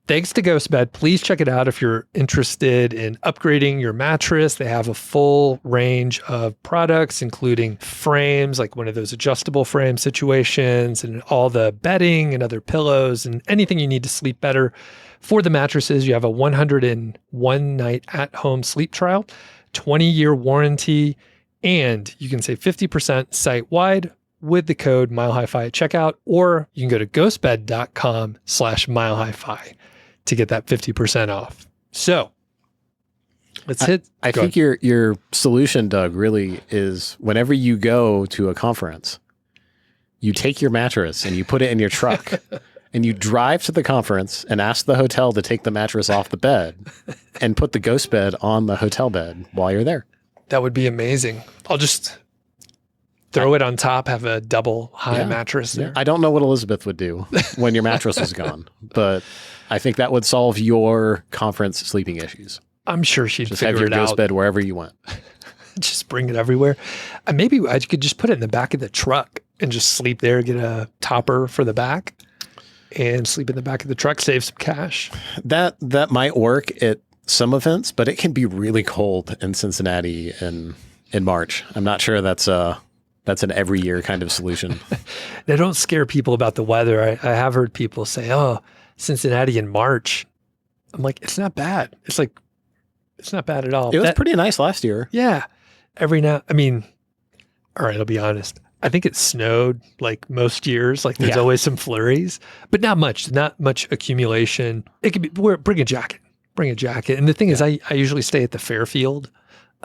Thanks to GhostBed. Please check it out if you're interested in upgrading your mattress. They have a full range of products, including frames, like one of those adjustable frame situations, and all the bedding and other pillows and anything you need to sleep better. For the mattresses, you have a 101 night at-home sleep trial, 20-year warranty, and you can save 50% site-wide with the code MileHiFi at checkout, or you can go to ghostbed.com/MileHiFi to get that 50% off. So let's hit. I think your solution, Doug, really is whenever you go to a conference, you take your mattress and you put it in your truck and you drive to the conference and ask the hotel to take the mattress off the bed and put the ghost bed on the hotel bed while you're there. That would be amazing. I'll just throw it on top, have a double high mattress there. I don't know what Elizabeth would do when your mattress is gone, but I think that would solve your conference sleeping issues. I'm sure she'd just figure have your it out. ghost bed wherever you went. Just bring it everywhere. Maybe I could just put it in the back of the truck and just sleep there, get a topper for the back and sleep in the back of the truck, save some cash. That might work at some events, but it can be really cold in Cincinnati and in March. I'm not sure that's an every year kind of solution. They don't scare people about the weather. I have heard people say, oh, Cincinnati in March. I'm like, it's not bad. It's not bad at all. It was pretty nice last year. Yeah. All right, I'll be honest. I think it snowed like most years. Like there's always some flurries, but not much accumulation. It could be, bring a jacket. And the thing is, I usually stay at the Fairfield.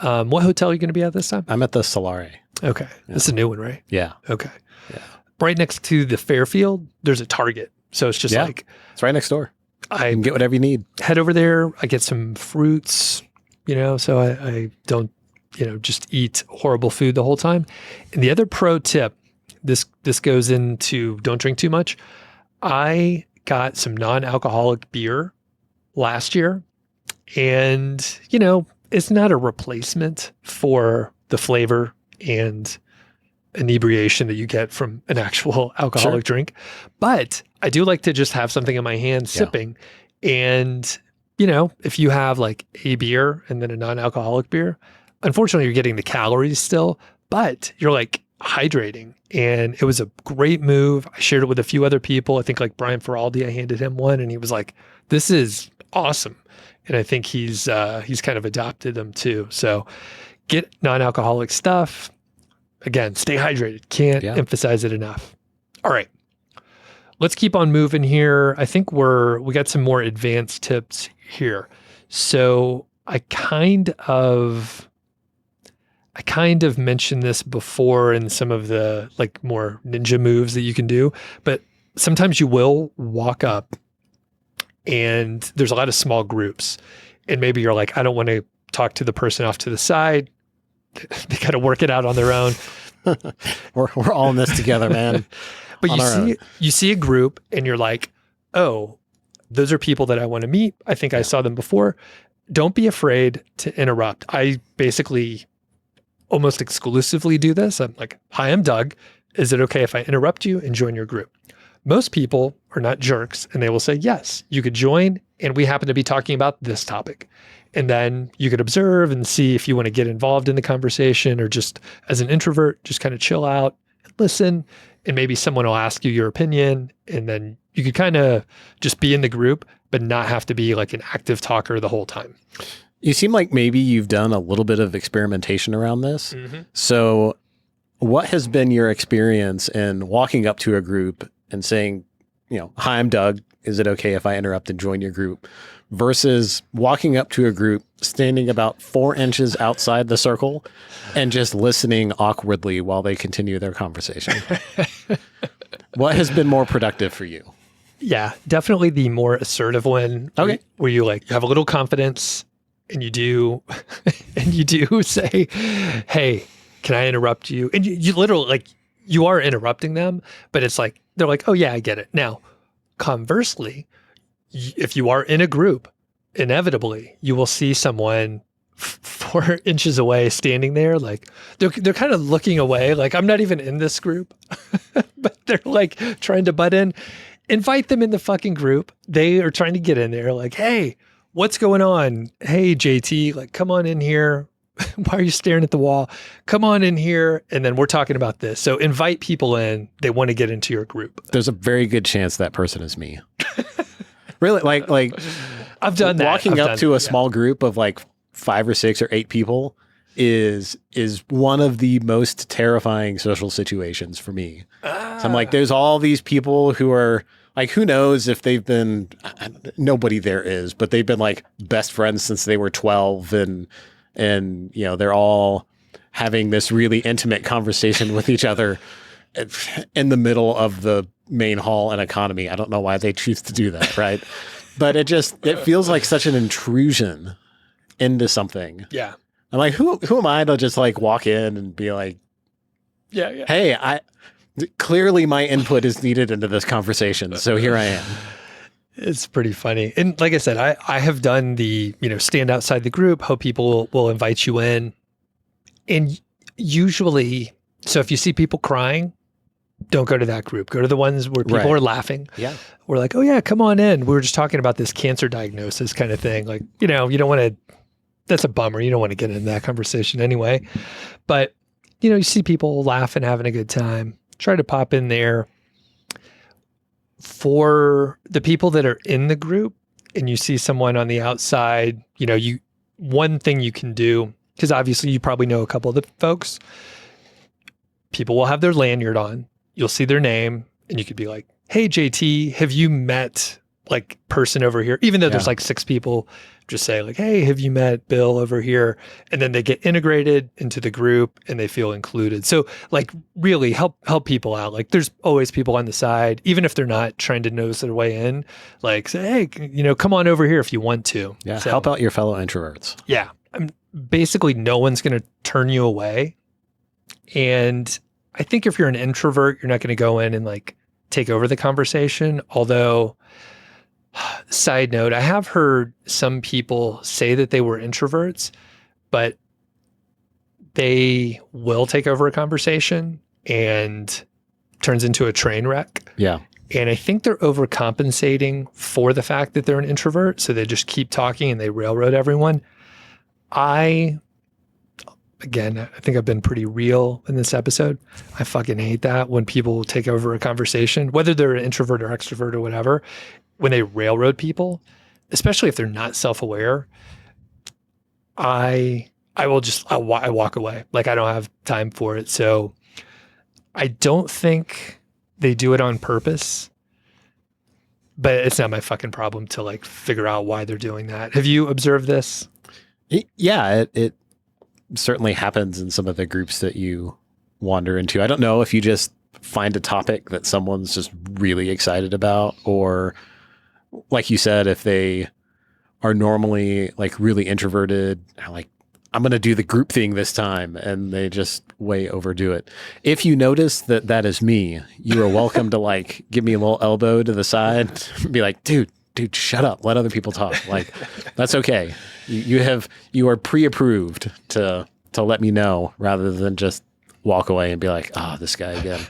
What hotel are you going to be at this time? I'm at the Solare. Okay. Yeah. This is a new one, right? Yeah. Okay. Yeah. Right next to the Fairfield, there's a Target. So it's just like, it's right next door. I can get whatever you need. Head over there. I get some fruits, so I don't, just eat horrible food the whole time. And the other pro tip, this goes into don't drink too much. I got some non-alcoholic beer last year, and it's not a replacement for the flavor and inebriation that you get from an actual alcoholic drink, but I do like to just have something in my hand sipping. And if you have like a beer and then a non-alcoholic beer, unfortunately you're getting the calories still, but you're like hydrating. And it was a great move. I shared it with a few other people. I think like Brian Feraldi, I handed him one and he was like, this is awesome. And I think he's kind of adopted them too. So get non-alcoholic stuff. Again, stay hydrated. Can't emphasize it enough. All right. Let's keep on moving here. I think we got some more advanced tips here. So I kind of mentioned this before in some of the like more ninja moves that you can do, but sometimes you will walk up and there's a lot of small groups and maybe you're like, I don't want to talk to the person off to the side. They got to work it out on their own. We're all in this together, man. But you see a group and you're like, oh, those are people that I want to meet. I think I saw them before. Don't be afraid to interrupt. I basically almost exclusively do this. I'm like, hi, I'm Doug. Is it okay if I interrupt you and join your group? Most people are not jerks and they will say, yes, you could join. And we happen to be talking about this topic. And then you could observe and see if you want to get involved in the conversation or just as an introvert, just kind of chill out and listen. And maybe someone will ask you your opinion. And then you could kind of just be in the group, but not have to be like an active talker the whole time. You seem like maybe you've done a little bit of experimentation around this. Mm-hmm. So what has been your experience in walking up to a group and saying, hi, I'm Doug. Is it okay if I interrupt and join your group? Versus walking up to a group, standing about 4 inches outside the circle and just listening awkwardly while they continue their conversation. What has been more productive for you? Yeah, definitely the more assertive one. Okay. Where you have a little confidence and you do say, hey, can I interrupt you? And you literally you are interrupting them, but it's like, they're like, oh yeah, I get it. Now, conversely, if you are in a group, inevitably you will see someone 4 inches away standing there. Like they're kind of looking away. Like I'm not even in this group, but they're like trying to butt in. Invite them in the fucking group. They are trying to get in there. Like, hey, what's going on? Hey, JT, like, come on in here. Why are you staring at the wall? Come on in here. And then we're talking about this. So invite people in. They want to get into your group. There's a very good chance that person is me. Really? Like I've done that. Walking up to a small group of like 5 or 6 or 8 people is one of the most terrifying social situations for me. So I'm like, there's all these people who are like, who knows if they've been, nobody there is, but they've been like best friends since they were 12 and they're all having this really intimate conversation with each other in the middle of the main hall and EconoMe. I don't know why they choose to do that, right? But it feels like such an intrusion into something. Yeah. I'm like, who am I to just like walk in and be like, yeah. Hey, clearly my input is needed into this conversation. So here I am. It's pretty funny. And like I said, I have done the, stand outside the group, hope people will invite you in. And usually, so if you see people crying, don't go to that group. Go to the ones where people are laughing. Yeah. We're like, oh yeah, come on in. We were just talking about this cancer diagnosis kind of thing. Like, you don't want to that's a bummer. You don't want to get into that conversation anyway. But, you see people laughing, having a good time. Try to pop in there. For the people that are in the group and you see someone on the outside, one thing you can do, because obviously you probably know a couple of the folks, people will have their lanyard on. You'll see their name and you could be like, hey, JT, have you met like person over here? Even though there's like 6 people, just say like, hey, have you met Bill over here? And then they get integrated into the group and they feel included. So like really help people out. Like there's always people on the side, even if they're not trying to nose their way in, like say, hey, come on over here if you want to. Yeah. So, help out your fellow introverts. Yeah. Basically no one's going to turn you away. And I think if you're an introvert, you're not going to go in and like take over the conversation. Although, side note, I have heard some people say that they were introverts, but they will take over a conversation and turns into a train wreck. Yeah. And I think they're overcompensating for the fact that they're an introvert. So they just keep talking and they railroad everyone. Again, I think I've been pretty real in this episode. I fucking hate that when people take over a conversation, whether they're an introvert or extrovert or whatever, when they railroad people, especially if they're not self-aware. I walk away. Like I don't have time for it. So I don't think they do it on purpose, but it's not my fucking problem to like figure out why they're doing that. Have you observed this? Yeah, it certainly happens in some of the groups that you wander into. I don't know if you just find a topic that someone's just really excited about, or like you said, if they are normally like really introverted, like I'm going to do the group thing this time, and they just way overdo it. If you notice that that is me, you are welcome to like give me a little elbow to the side and be like, dude, shut up. Let other people talk. Like that's okay. You are pre-approved to let me know, rather than just walk away and be like, this guy again.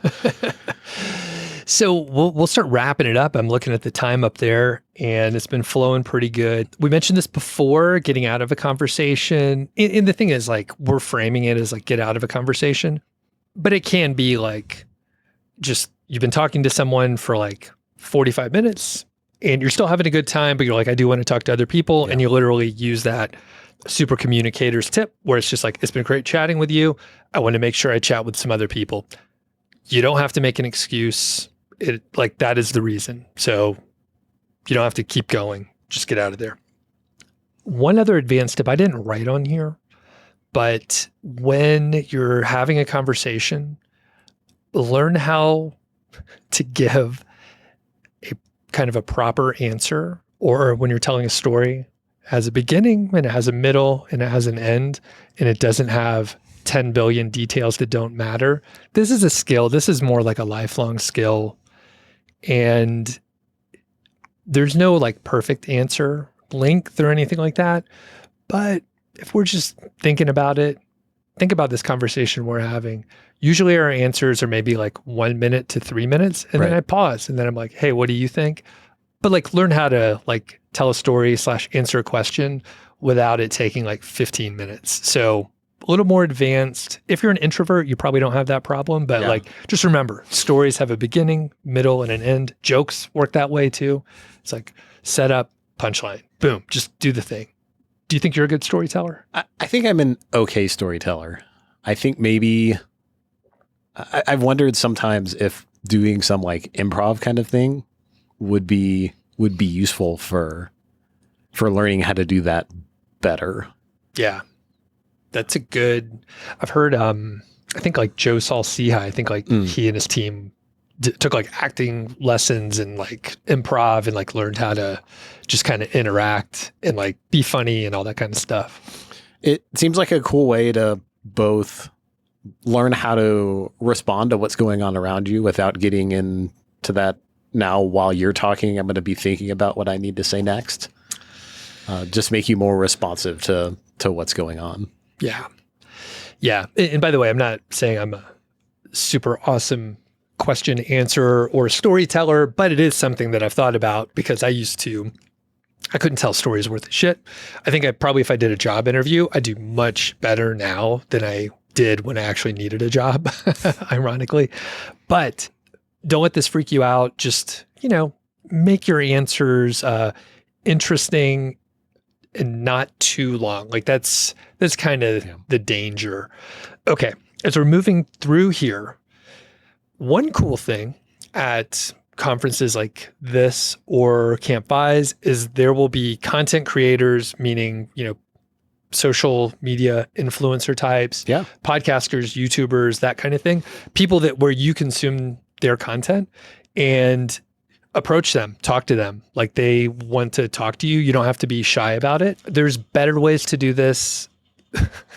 So we'll start wrapping it up. I'm looking at the time up there and it's been flowing pretty good. We mentioned this before, getting out of a conversation. And the thing is like, we're framing it as like get out of a conversation, but it can be like, just, you've been talking to someone for like 45 minutes and you're still having a good time, but you're like, I do want to talk to other people. Yeah. And you literally use that super communicator's tip where it's just like, it's been great chatting with you. I want to make sure I chat with some other people. You don't have to make an excuse. Like that is the reason. So you don't have to keep going. Just get out of there. One other advanced tip I didn't write on here, but when you're having a conversation, learn how to give a kind of a proper answer, or when you're telling a story, it has a beginning and it has a middle and it has an end, and it doesn't have 10 billion details that don't matter. This is a skill. This is more like a lifelong skill. And there's no like perfect answer length or anything like that. But if we're just thinking about it, think about this conversation we're having. Usually our answers are maybe like 1 minute to 3 minutes. And then I pause and then I'm like, hey, what do you think? But like learn how to like tell a story / answer a question without it taking like 15 minutes. So a little more advanced. If you're an introvert, you probably don't have that problem, but like, just remember, stories have a beginning, middle, and an end. Jokes work that way too. It's like set up, punchline, boom, just do the thing. Do you think you're a good storyteller? I think I'm an okay storyteller. I think maybe I've wondered sometimes if doing some like improv kind of thing would be useful for learning how to do that better. Yeah. That's a good, I've heard, I think like Joe Saul-Sehy, I think like he and his team took like acting lessons and like improv and like learned how to just kind of interact and like be funny and all that kind of stuff. It seems like a cool way to both learn how to respond to what's going on around you without getting into that. Now, while you're talking, I'm going to be thinking about what I need to say next. Just make you more responsive to what's going on. Yeah. Yeah. And by the way, I'm not saying I'm a super awesome question answerer or storyteller, but it is something that I've thought about because I used to I couldn't tell stories worth of shit. I think if I did a job interview, I'd do much better now than I did when I actually needed a job, ironically. But don't let this freak you out. Just, make your answers interesting and not too long. Like that's kind of the danger. Okay. As we're moving through here, one cool thing at conferences like this or Camp FIs is there will be content creators, meaning, social media influencer types, podcasters, YouTubers, that kind of thing, people where you consume their content and approach them, talk to them like they want to talk to you. You don't have to be shy about it. There's better ways to do this.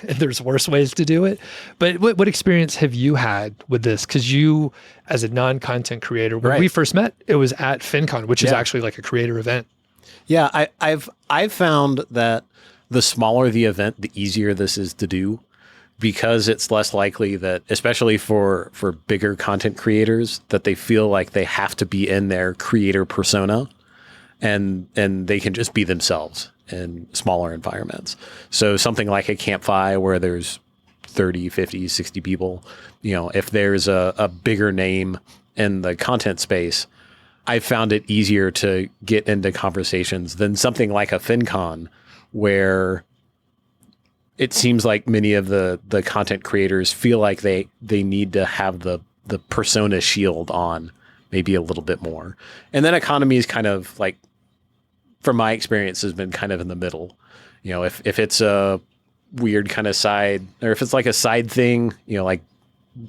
And there's worse ways to do it. But what experience have you had with this? Because you, as a non-content creator, when we first met, it was at FinCon, which is actually like a creator event. Yeah, I've found that the smaller the event, the easier this is to do, because it's less likely that, especially for bigger content creators, that they feel like they have to be in their creator persona, and they can just be themselves in smaller environments. So something like a Camp FI where there's 30, 50, 60 people, if there's a bigger name in the content space, I found it easier to get into conversations than something like a FinCon where it seems like many of the content creators feel like they need to have the persona shield on maybe a little bit more. And then EconoMe is kind of like, from my experience, has been kind of in the middle. If it's a weird kind of side, or if it's like a side thing, like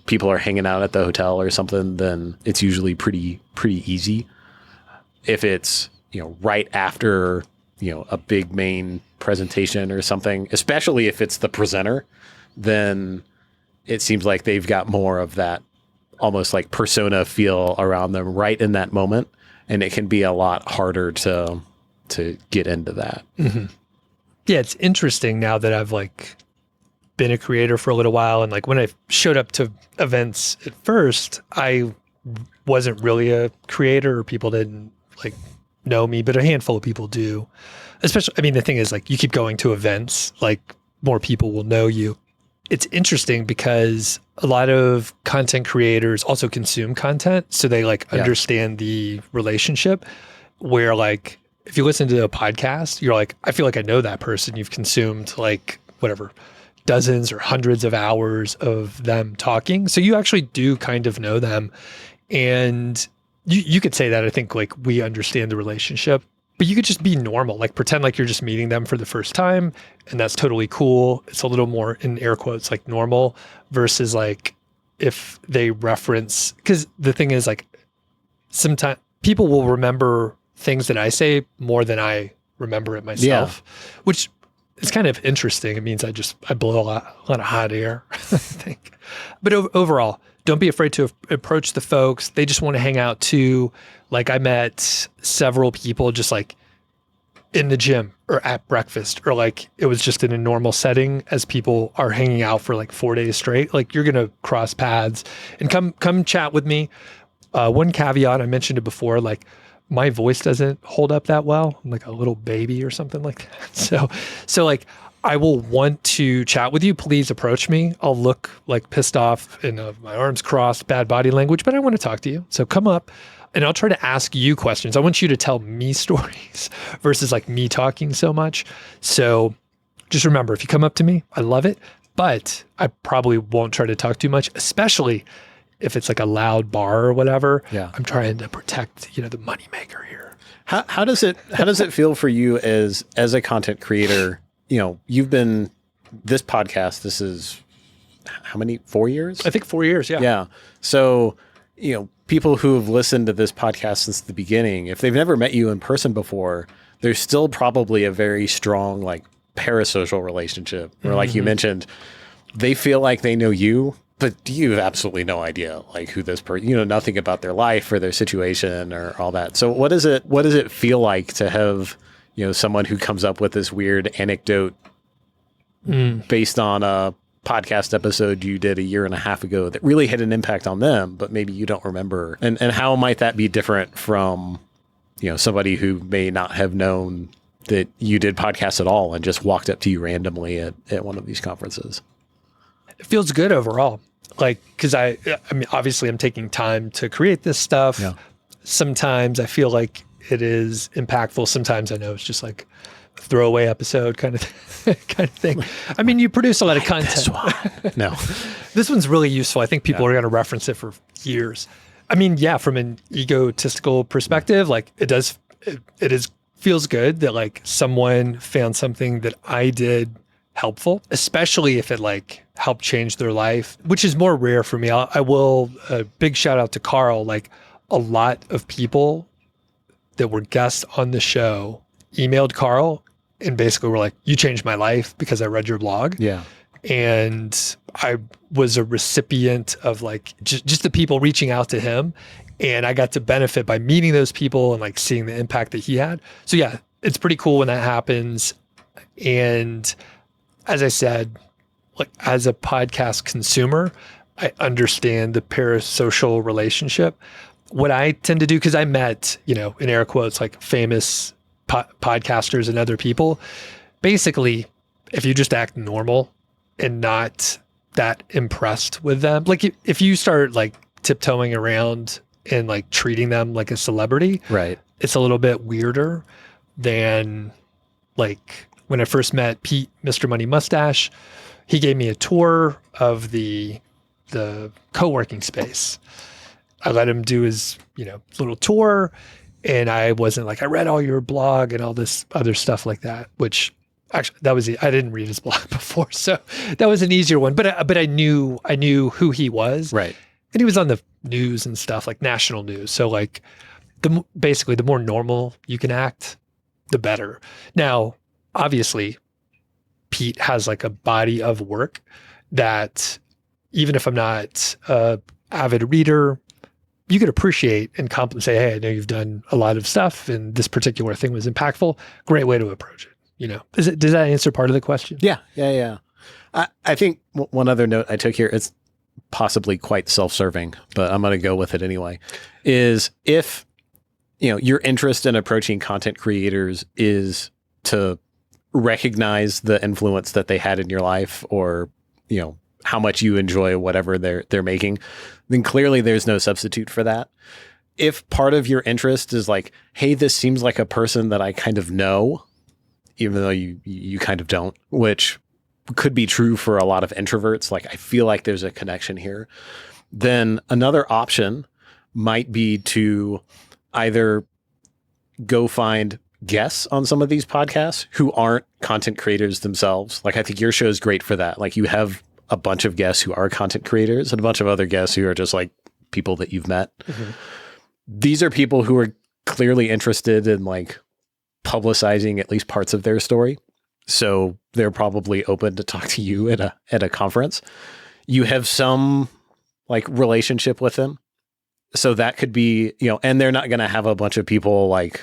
people are hanging out at the hotel or something, then it's usually pretty easy. If it's, right after, a big main presentation or something, especially if it's the presenter, then it seems like they've got more of that almost like persona feel around them right in that moment. And it can be a lot harder to get into that. Mm-hmm. Yeah, it's interesting now that I've been a creator for a little while. And when I showed up to events at first, I wasn't really a creator, or people didn't know me, but a handful of people do. Especially, the thing is you keep going to events, more people will know you. It's interesting because a lot of content creators also consume content. So they understand the relationship where if you listen to a podcast, you're I feel like I know that person. You've consumed dozens or hundreds of hours of them talking. So you actually do kind of know them. And you could say that, I think we understand the relationship, but you could just be normal, pretend like you're just meeting them for the first time. And that's totally cool. It's a little more in air quotes, normal versus if they reference, because the thing is sometimes people will remember things that I say more than I remember it myself, which is kind of interesting. It means I blow a lot of hot air, I think. But overall, don't be afraid to approach the folks. They just want to hang out too. I met several people just in the gym or at breakfast, or it was just in a normal setting as people are hanging out for 4 days straight. You're going to cross paths and come chat with me. One caveat, I mentioned it before, my voice doesn't hold up that well. I'm a little baby or something like that. So I will want to chat with you. Please approach me. I'll look pissed off and my arms crossed, bad body language, but I want to talk to you. So come up and I'll try to ask you questions. I want you to tell me stories versus me talking so much. So just remember, if you come up to me, I love it, but I probably won't try to talk too much, especially if it's a loud bar or whatever. Yeah. I'm trying to protect, the moneymaker here. How does it feel for you as a content creator? You've been, this podcast, this is how many, 4 years? I think 4 years. Yeah. Yeah. So, people who have listened to this podcast since the beginning, if they've never met you in person before, there's still probably a very strong, parasocial relationship where, you mentioned, they feel like they know you, but you have absolutely no idea who this person, nothing about their life or their situation or all that. So what does it feel like to have, someone who comes up with this weird anecdote based on a podcast episode you did a year and a half ago that really had an impact on them, but maybe you don't remember? And how might that be different from, somebody who may not have known that you did podcasts at all and just walked up to you randomly at one of these conferences? It feels good overall. Like, cause I mean, obviously I'm taking time to create this stuff. Yeah. Sometimes I feel like it is impactful. Sometimes I know it's just like a throwaway episode kind of thing. I mean, you produce a lot of content. This one. No. This one's really useful. I think people are going to reference it for years. I mean, yeah, from an egotistical perspective, like feels good that like someone found something that I did helpful, especially if it like helped change their life, which is more rare for me. I will, a big shout out to Carl. Like a lot of people that were guests on the show emailed Carl and basically were like, you changed my life because I read your blog. Yeah. And I was a recipient of like just the people reaching out to him. And I got to benefit by meeting those people and like seeing the impact that he had. So yeah, it's pretty cool when that happens. And as I said, like as a podcast consumer, I understand the parasocial relationship. What I tend to do, because I met, in air quotes, like famous podcasters and other people, basically, if you just act normal and not that impressed with them, like if you start like tiptoeing around and like treating them like a celebrity, right? It's a little bit weirder than like when I first met Pete, Mr. Money Mustache. He gave me a tour of the co-working space. I let him do his, little tour, and I wasn't like, I read all your blog and all this other stuff like that, which actually I didn't read his blog before. So that was an easier one, but I knew who he was. Right. And he was on the news and stuff, like national news. So like basically the more normal you can act, the better. Now, obviously Pete has like a body of work that even if I'm not a avid reader, you could appreciate and say, hey, I know you've done a lot of stuff and this particular thing was impactful. Great way to approach it. Does that answer part of the question? Yeah. I think one other note I took here, it's possibly quite self-serving, but I'm going to go with it anyway, is if, your interest in approaching content creators is to recognize the influence that they had in your life or, how much you enjoy whatever they're making, then clearly there's no substitute for that. If part of your interest is like, hey, this seems like a person that I kind of know, even though you kind of don't, which could be true for a lot of introverts, like I feel like there's a connection here, then another option might be to either go find guests on some of these podcasts who aren't content creators themselves. Like I think your show is great for that. Like you have a bunch of guests who are content creators and a bunch of other guests who are just like people that you've met. Mm-hmm. These are people who are clearly interested in like publicizing at least parts of their story. So they're probably open to talk to you at a conference. You have some like relationship with them. So that could be, and they're not going to have a bunch of people like,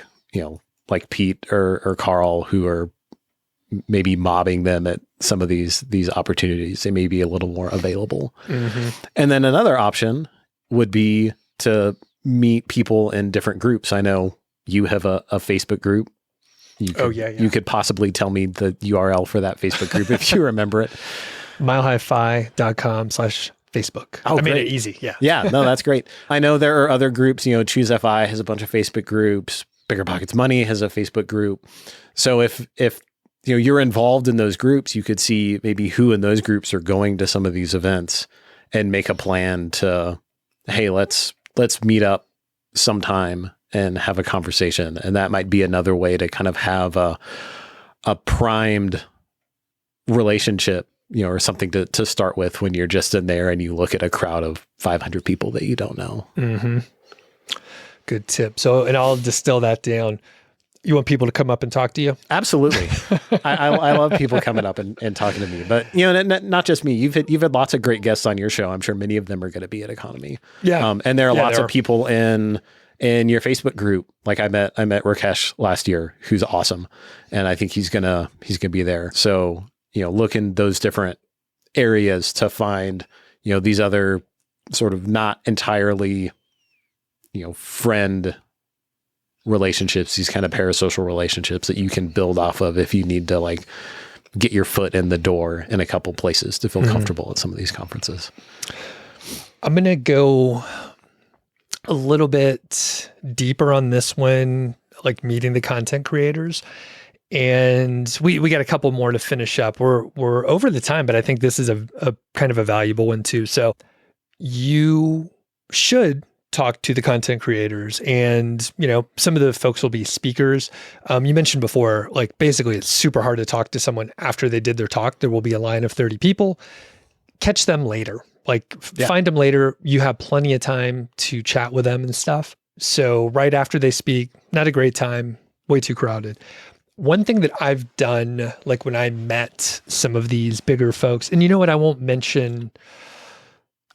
like Pete or Carl who are maybe mobbing them at some of these opportunities. They may be a little more available. Mm-hmm. And then another option would be to meet people in different groups. I know you have a Facebook group. You could possibly tell me the URL for that Facebook group if you remember it. MHFI.com/Facebook. Oh, I made it easy. Yeah. Yeah. No, that's great. I know there are other groups, Choose FI has a bunch of Facebook groups. Bigger Pockets Money has a Facebook group. So if you're involved in those groups, you could see maybe who in those groups are going to some of these events and make a plan to, hey, let's meet up sometime and have a conversation. And that might be another way to kind of have a primed relationship, or something to start with when you're just in there and you look at a crowd of 500 people that you don't know. Mm-hmm. Good tip. So, and I'll distill that down. You want people to come up and talk to you? Absolutely. I love people coming up and talking to me, but not just me. You've had lots of great guests on your show. I'm sure many of them are going to be at EconoMe. Yeah. And there are lots of people in your Facebook group. Like I met Rakesh last year, who's awesome. And I think he's gonna be there. So, look in those different areas to find, these other sort of not entirely, friend relationships, these kind of parasocial relationships that you can build off of if you need to like get your foot in the door in a couple places to feel comfortable at some of these conferences. I'm going to go a little bit deeper on this one, like meeting the content creators. And we got a couple more to finish up. We're over the time, but I think this is a kind of a valuable one too. So you should talk to the content creators, and some of the folks will be speakers. You mentioned before, like basically it's super hard to talk to someone after they did their talk. There will be a line of 30 people. Catch them later. Like find them later. You have plenty of time to chat with them and stuff. So right after they speak, not a great time, way too crowded. One thing that I've done, like when I met some of these bigger folks, and you know what, I won't mention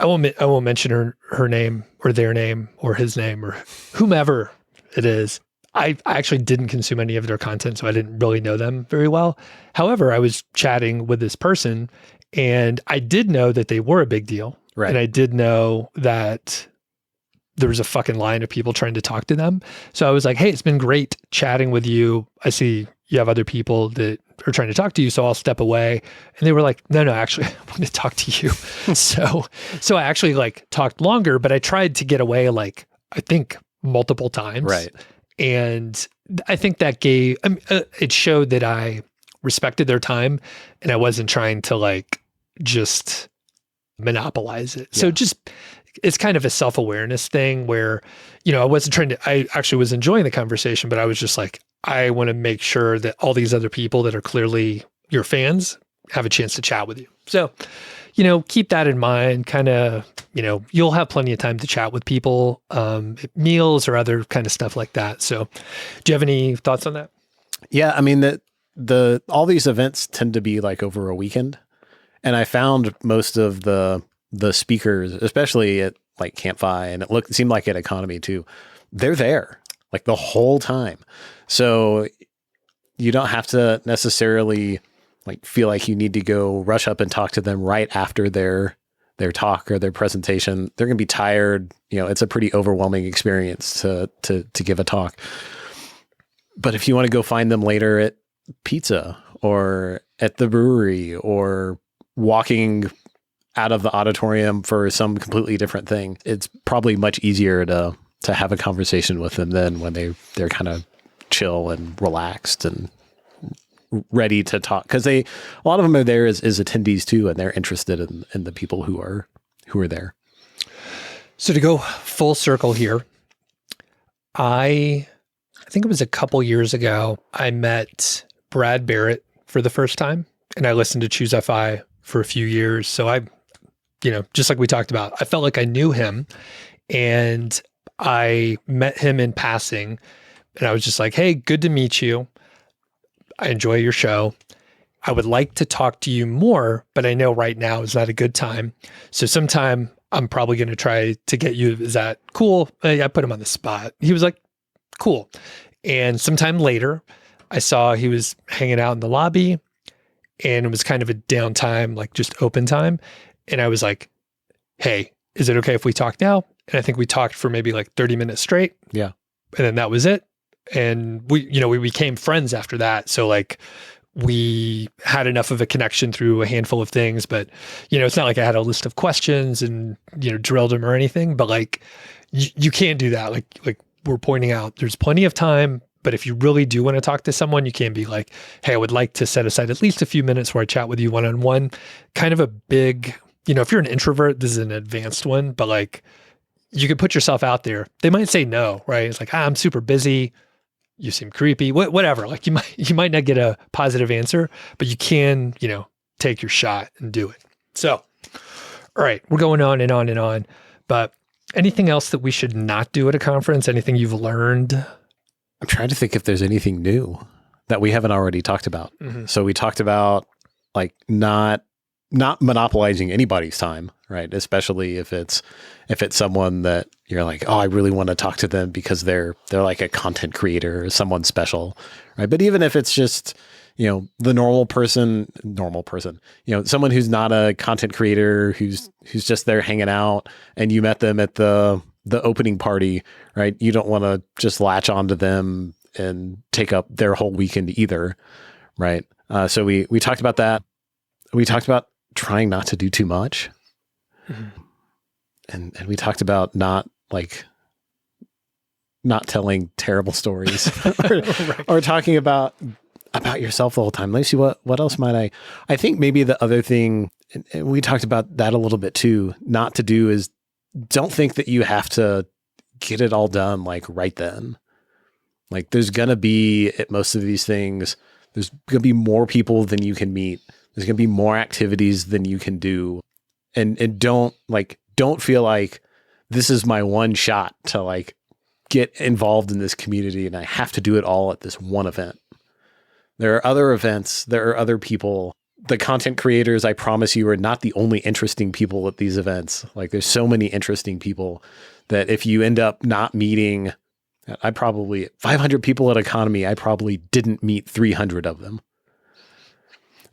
her name or their name or his name or whomever it is. I actually didn't consume any of their content, so I didn't really know them very well. However, I was chatting with this person, and I did know that they were a big deal. Right. And I did know that there was a fucking line of people trying to talk to them. So I was like, hey, it's been great chatting with you. I see you have other people that are trying to talk to you, so I'll step away. And they were like, no, actually, I want to talk to you. So I actually like talked longer, but I tried to get away like, I think multiple times. Right. And I think that it showed that I respected their time and I wasn't trying to like just monopolize it. Yeah. So it's kind of a self-awareness thing where, I actually was enjoying the conversation, but I was just like, I want to make sure that all these other people that are clearly your fans have a chance to chat with you. So, keep that in mind, kind of, you'll have plenty of time to chat with people, at meals or other kind of stuff like that. So do you have any thoughts on that? Yeah. I mean, all these events tend to be like over a weekend. And I found most of the speakers, especially at like MHFI, and it seemed like at EconoMe too, they're there like the whole time. So you don't have to necessarily like feel like you need to go rush up and talk to them right after their talk or their presentation. They're going to be tired. It's a pretty overwhelming experience to give a talk. But if you want to go find them later at pizza or at the brewery or walking out of the auditorium for some completely different thing, it's probably much easier to have a conversation with them then when they're kind of chill and relaxed and ready to talk. Because a lot of them are there as attendees too, and they're interested in the people who are there. So to go full circle here, I think it was a couple years ago, I met Brad Barrett for the first time, and I listened to Choose FI for a few years. So I, just like we talked about, I felt like I knew him, and I met him in passing, and I was just like, hey, good to meet you. I enjoy your show. I would like to talk to you more, but I know right now is not a good time. So sometime I'm probably going to try to get you. Is that cool? I put him on the spot. He was like, cool. And sometime later, I saw he was hanging out in the lobby, and it was kind of a downtime, like just open time. And I was like, hey, is it okay if we talk now? And I think we talked for maybe like 30 minutes straight. Yeah. And then that was it. And we became friends after that. So like we had enough of a connection through a handful of things, but it's not like I had a list of questions and, drilled him or anything, but like you can't do that. Like we're pointing out, there's plenty of time, but if you really do want to talk to someone, you can't be like, hey, I would like to set aside at least a few minutes where I chat with you one-on-one. Kind of a big, if you're an introvert, this is an advanced one, but like you could put yourself out there. They might say no, right? It's like, I'm super busy. You seem creepy, whatever. Like you might not get a positive answer, but you can, take your shot and do it. So, all right, we're going on and on and on, but anything else that we should not do at a conference? Anything you've learned? I'm trying to think if there's anything new that we haven't already talked about. Mm-hmm. So we talked about like not monopolizing anybody's time, right? Especially if it's someone that you're like, oh, I really want to talk to them because they're like a content creator or someone special, right? But even if it's just, the normal person, someone who's not a content creator, who's just there hanging out, and you met them at the the opening party, right? You don't want to just latch onto them and take up their whole weekend either, right? So we talked about that. We talked about trying not to do too much. And we talked about not telling terrible stories or talking about yourself the whole time. Let me see what else might I think maybe the other thing, and we talked about that a little bit too, not to do is don't think that you have to get it all done like right then. Like there's going to be at most of these things, there's going to be more people than you can meet. There's going to be more activities than you can do. And don't feel like this is my one shot to like get involved in this community and I have to do it all at this one event. There are other events. There are other people. The content creators, I promise you, are not the only interesting people at these events. Like there's so many interesting people that if you end up not meeting, 500 people at EconoMe, I probably didn't meet 300 of them.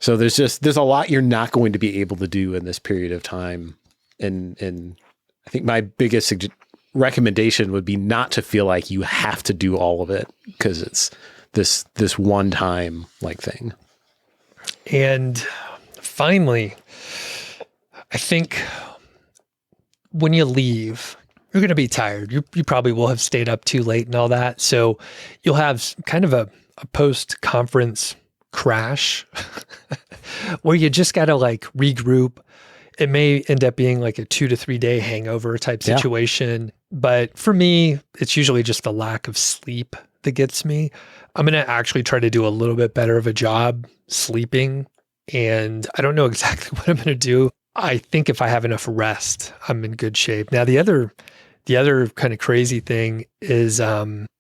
So there's a lot you're not going to be able to do in this period of time. And I think my biggest recommendation would be not to feel like you have to do all of it because it's this one time like thing. And finally, I think when you leave, you're going to be tired. You probably will have stayed up too late and all that. So you'll have kind of a post-conference crash where you just got to like regroup. It may end up being like a 2 to 3 day hangover type situation. Yeah. But for me, it's usually just the lack of sleep that gets me. I'm going to actually try to do a little bit better of a job sleeping. And I don't know exactly what I'm going to do. I think if I have enough rest, I'm in good shape. Now, the other kind of crazy thing is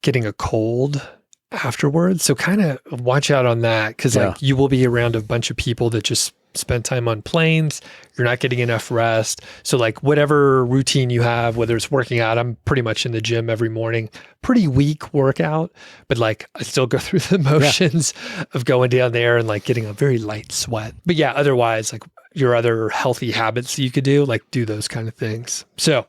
getting a cold afterwards. So kind of watch out on that because like you will be around a bunch of people that just spend time on planes. You're not getting enough rest. So like whatever routine you have, whether it's working out, I'm pretty much in the gym every morning, pretty weak workout, but like I still go through the motions of going down there and like getting a very light sweat. But yeah, otherwise like your other healthy habits you could do, like do those kind of things. So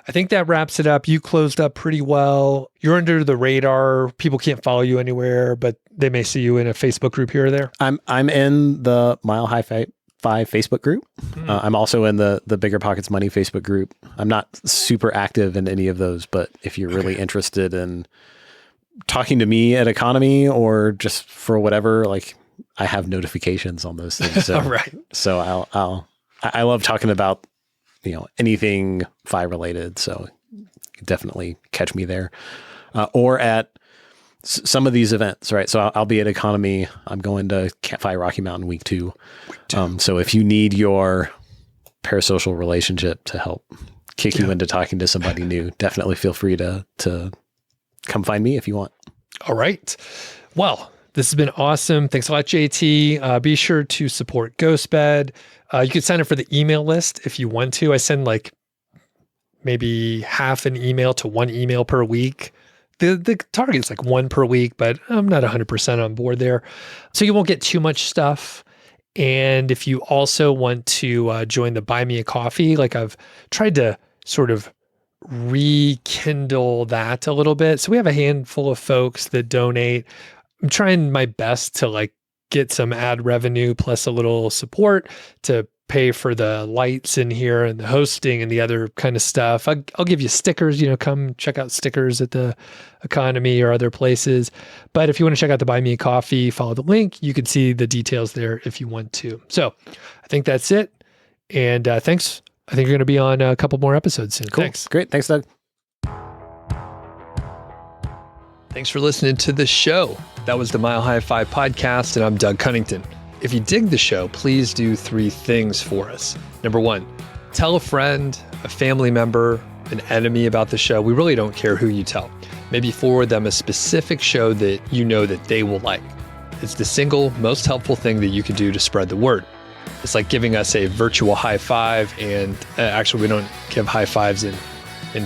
I think that wraps it up. You closed up pretty well. You're under the radar. People can't follow you anywhere, but they may see you in a Facebook group here or there. I'm in the Mile High Five Facebook group. I'm also in the Bigger Pockets Money Facebook group. I'm not super active in any of those, but if you're really interested in talking to me at EconoMe or just for whatever, like I have notifications on those things. So, right. So I love talking about anything FI related. So you can definitely catch me there or at some of these events, right? So I'll be at EconoMe. I'm going to FI Rocky Mountain week 2. So if you need your parasocial relationship to help kick you into talking to somebody new, definitely feel free to come find me if you want. All right. Well, this has been awesome. Thanks a lot, JT. Be sure to support GhostBed. You can sign up for the email list if you want to. I send like maybe half an email to 1 email per week. The target is like 1 per week, but I'm not 100% on board there. So you won't get too much stuff. And if you also want to join the Buy Me a Coffee, like I've tried to sort of rekindle that a little bit. So we have a handful of folks that donate. I'm trying my best to like get some ad revenue plus a little support to pay for the lights in here and the hosting and the other kind of stuff. I'll give you stickers, come check out stickers at the EconoMe or other places. But if you want to check out the Buy Me a Coffee, follow the link. You can see the details there if you want to. So I think that's it. And thanks. I think you're going to be on a couple more episodes soon. Cool. Thanks. Great. Thanks, Doug. Thanks for listening to the show. That was the Mile High FI podcast, and I'm Doug Cunnington. If you dig the show, please do 3 things for us. Number 1, tell a friend, a family member, an enemy about the show. We really don't care who you tell. Maybe forward them a specific show that you know that they will like. It's the single most helpful thing that you can do to spread the word. It's like giving us a virtual high five, and actually we don't give high fives in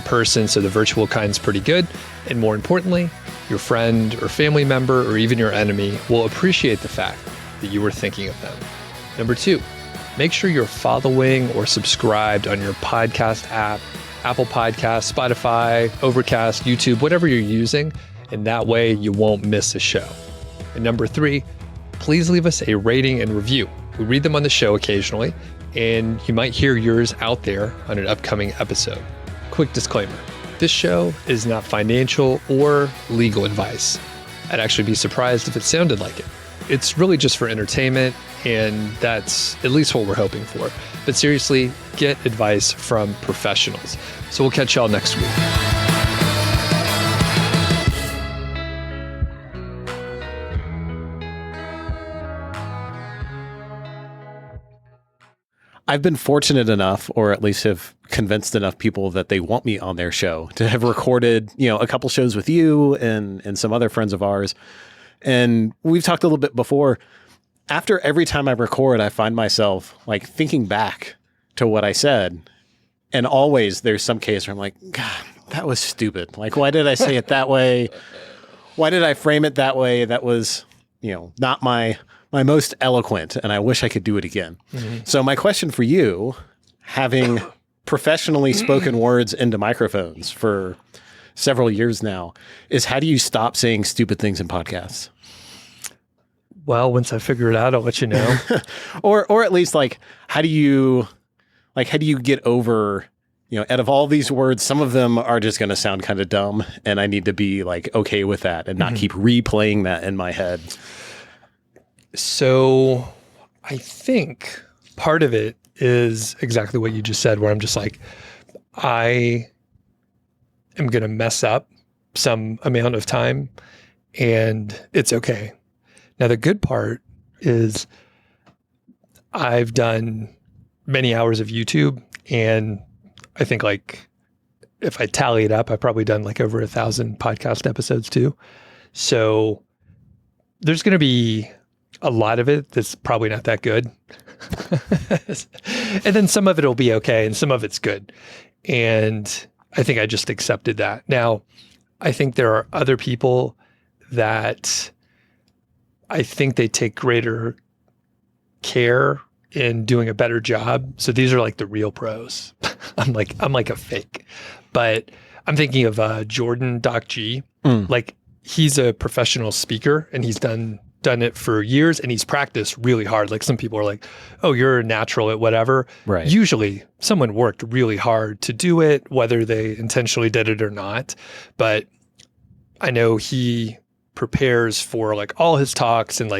person, so the virtual kind's pretty good. And more importantly, your friend or family member or even your enemy will appreciate the fact that you were thinking of them. Number 2, make sure you're following or subscribed on your podcast app Apple Podcasts, Spotify, Overcast, YouTube, whatever you're using. And that way you won't miss a show. And number 3, please leave us a rating and review. We read them on the show occasionally, and you might hear yours out there on an upcoming episode. Quick disclaimer. This show is not financial or legal advice. I'd actually be surprised if it sounded like it. It's really just for entertainment, and that's at least what we're hoping for. But seriously, get advice from professionals. So we'll catch y'all next week. I've been fortunate enough, or at least have convinced enough people that they want me on their show, to have recorded, a couple shows with you and some other friends of ours. And we've talked a little bit before. After every time I record, I find myself like thinking back to what I said. And always there's some case where I'm like, God, that was stupid. Like, why did I say it that way? Why did I frame it that way? That was, not my most eloquent, and I wish I could do it again. Mm-hmm. So my question for you, having professionally spoken words into microphones for several years now, is how do you stop saying stupid things in podcasts? Well, once I figure it out, I'll let you know. or at least how do you get over, out of all these words, some of them are just going to sound kind of dumb, and I need to be okay with that and not keep replaying that in my head. So I think part of it is exactly what you just said, where I'm just like, I am going to mess up some amount of time and it's okay. Now, the good part is I've done many hours of YouTube, and I think if I tally it up, I've probably done over 1,000 podcast episodes too. So there's going to be a lot of it that's probably not that good. And then some of it will be okay, and some of it's good. And I think I just accepted that. Now, I think there are other people that I think they take greater care in doing a better job. So these are the real pros. I'm like a fake. But I'm thinking of Jordan Doc G. He's a professional speaker, and he's done it for years, and he's practiced really hard. Some people are like, oh, you're a natural at whatever. Right. Usually someone worked really hard to do it, whether they intentionally did it or not. But I know he prepares for all his talks, and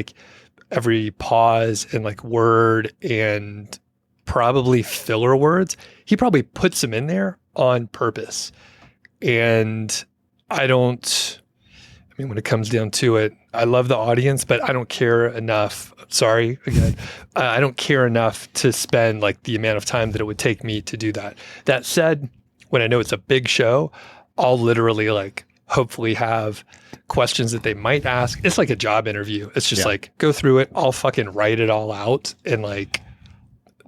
every pause and word and probably filler words, he probably puts them in there on purpose. And when it comes down to it, I love the audience, but I don't care enough. Sorry, again. I don't care enough to spend the amount of time that it would take me to do that. That said, when I know it's a big show, I'll literally hopefully have questions that they might ask. It's like a job interview. It's just go through it. I'll fucking write it all out and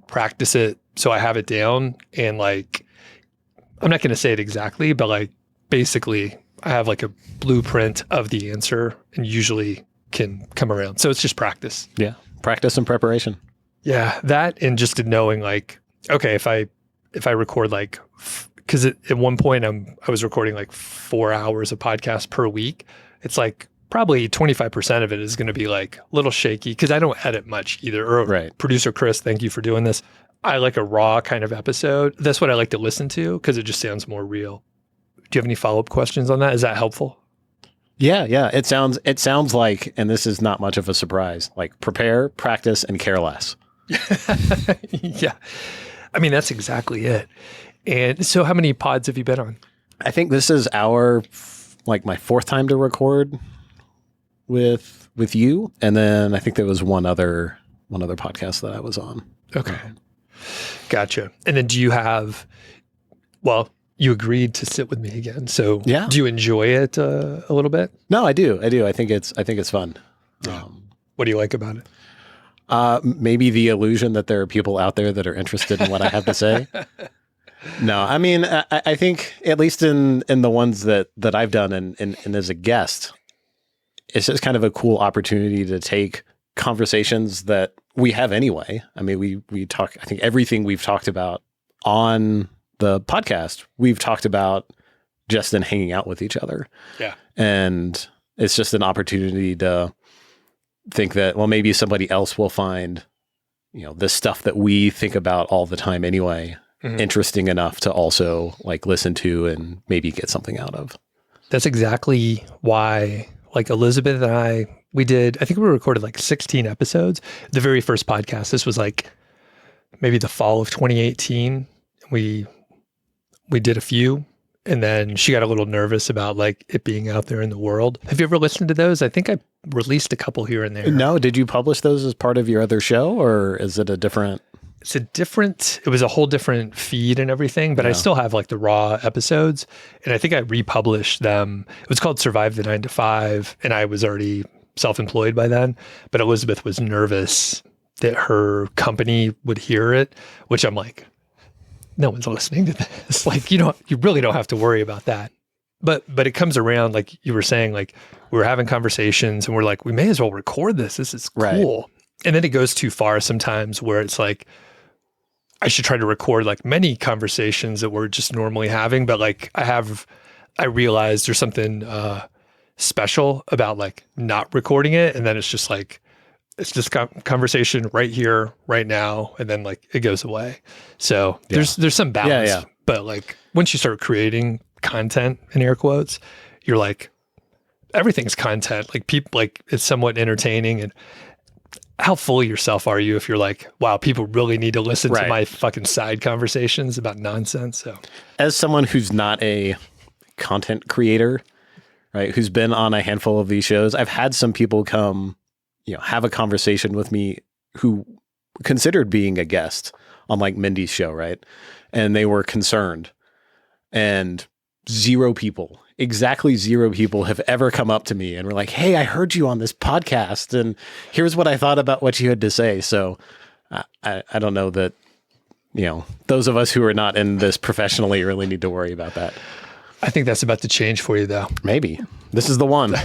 practice it so I have it down. And I'm not going to say it exactly, but basically I have a blueprint of the answer and usually can come around. So it's just practice. Yeah. Practice and preparation. Yeah. That, and just knowing okay, if I record because at one point I was recording 4 hours of podcast per week. It's probably 25% of it is going to be a little shaky because I don't edit much either. Right. Producer Chris, thank you for doing this. I like a raw kind of episode. That's what I like to listen to because it just sounds more real. Do you have any follow-up questions on that? Is that helpful? Yeah. It sounds like, and this is not much of a surprise, prepare, practice, and care less. Yeah. That's exactly it. And so how many pods have you been on? I think this is my fourth time to record with you. And then I think there was one other podcast that I was on. Okay. Gotcha. And then do you have, you agreed to sit with me again. So yeah. Do you enjoy it a little bit? No, I do. I think it's fun. What do you like about it? Maybe the illusion that there are people out there that are interested in what I have to say. No, I think at least in the ones that I've done and as a guest, it's just kind of a cool opportunity to take conversations that we have anyway. We talk, I think everything we've talked about on the podcast, we've talked about just in hanging out with each other. Yeah. And it's just an opportunity to think that, well, maybe somebody else will find, the stuff that we think about all the time anyway, interesting enough to also like listen to and maybe get something out of. That's exactly why, like Elizabeth and I think we recorded like 16 episodes. The very first podcast, this was like maybe the fall of 2018. We did a few, and then she got a little nervous about like it being out there in the world. Have you ever listened to those? I think I released a couple here and there. No, did you publish those as part of your other show, or is it a different? It was a whole different feed and everything, but I still have like the raw episodes, and I think I republished them. It was called Survive the 9 to 5, and I was already self-employed by then, but Elizabeth was nervous that her company would hear it, which I'm like, no one's listening to this. Like, you really don't have to worry about that. But it comes around, like you were saying, like we were having conversations and we're like, we may as well record this. This is cool. Right. And then it goes too far sometimes where it's like, I should try to record like many conversations that we're just normally having. But like I realized there's something special about like not recording it. And then it's just like, it's just conversation right here, right now. And then like it goes away. So there's some balance, but like once you start creating content in air quotes, you're like, everything's content. Like people, like it's somewhat entertaining. And how full of yourself are you if you're like, wow, people really need to listen to my fucking side conversations about nonsense. So as someone who's not a content creator, right, who's been on a handful of these shows, I've had some people come, have a conversation with me who considered being a guest on like Mindy's show, right? And they were concerned. And exactly zero people have ever come up to me and were like, hey, I heard you on this podcast and here's what I thought about what you had to say. So I don't know that, those of us who are not in this professionally really need to worry about that. I think that's about to change for you though. Maybe. This is the one.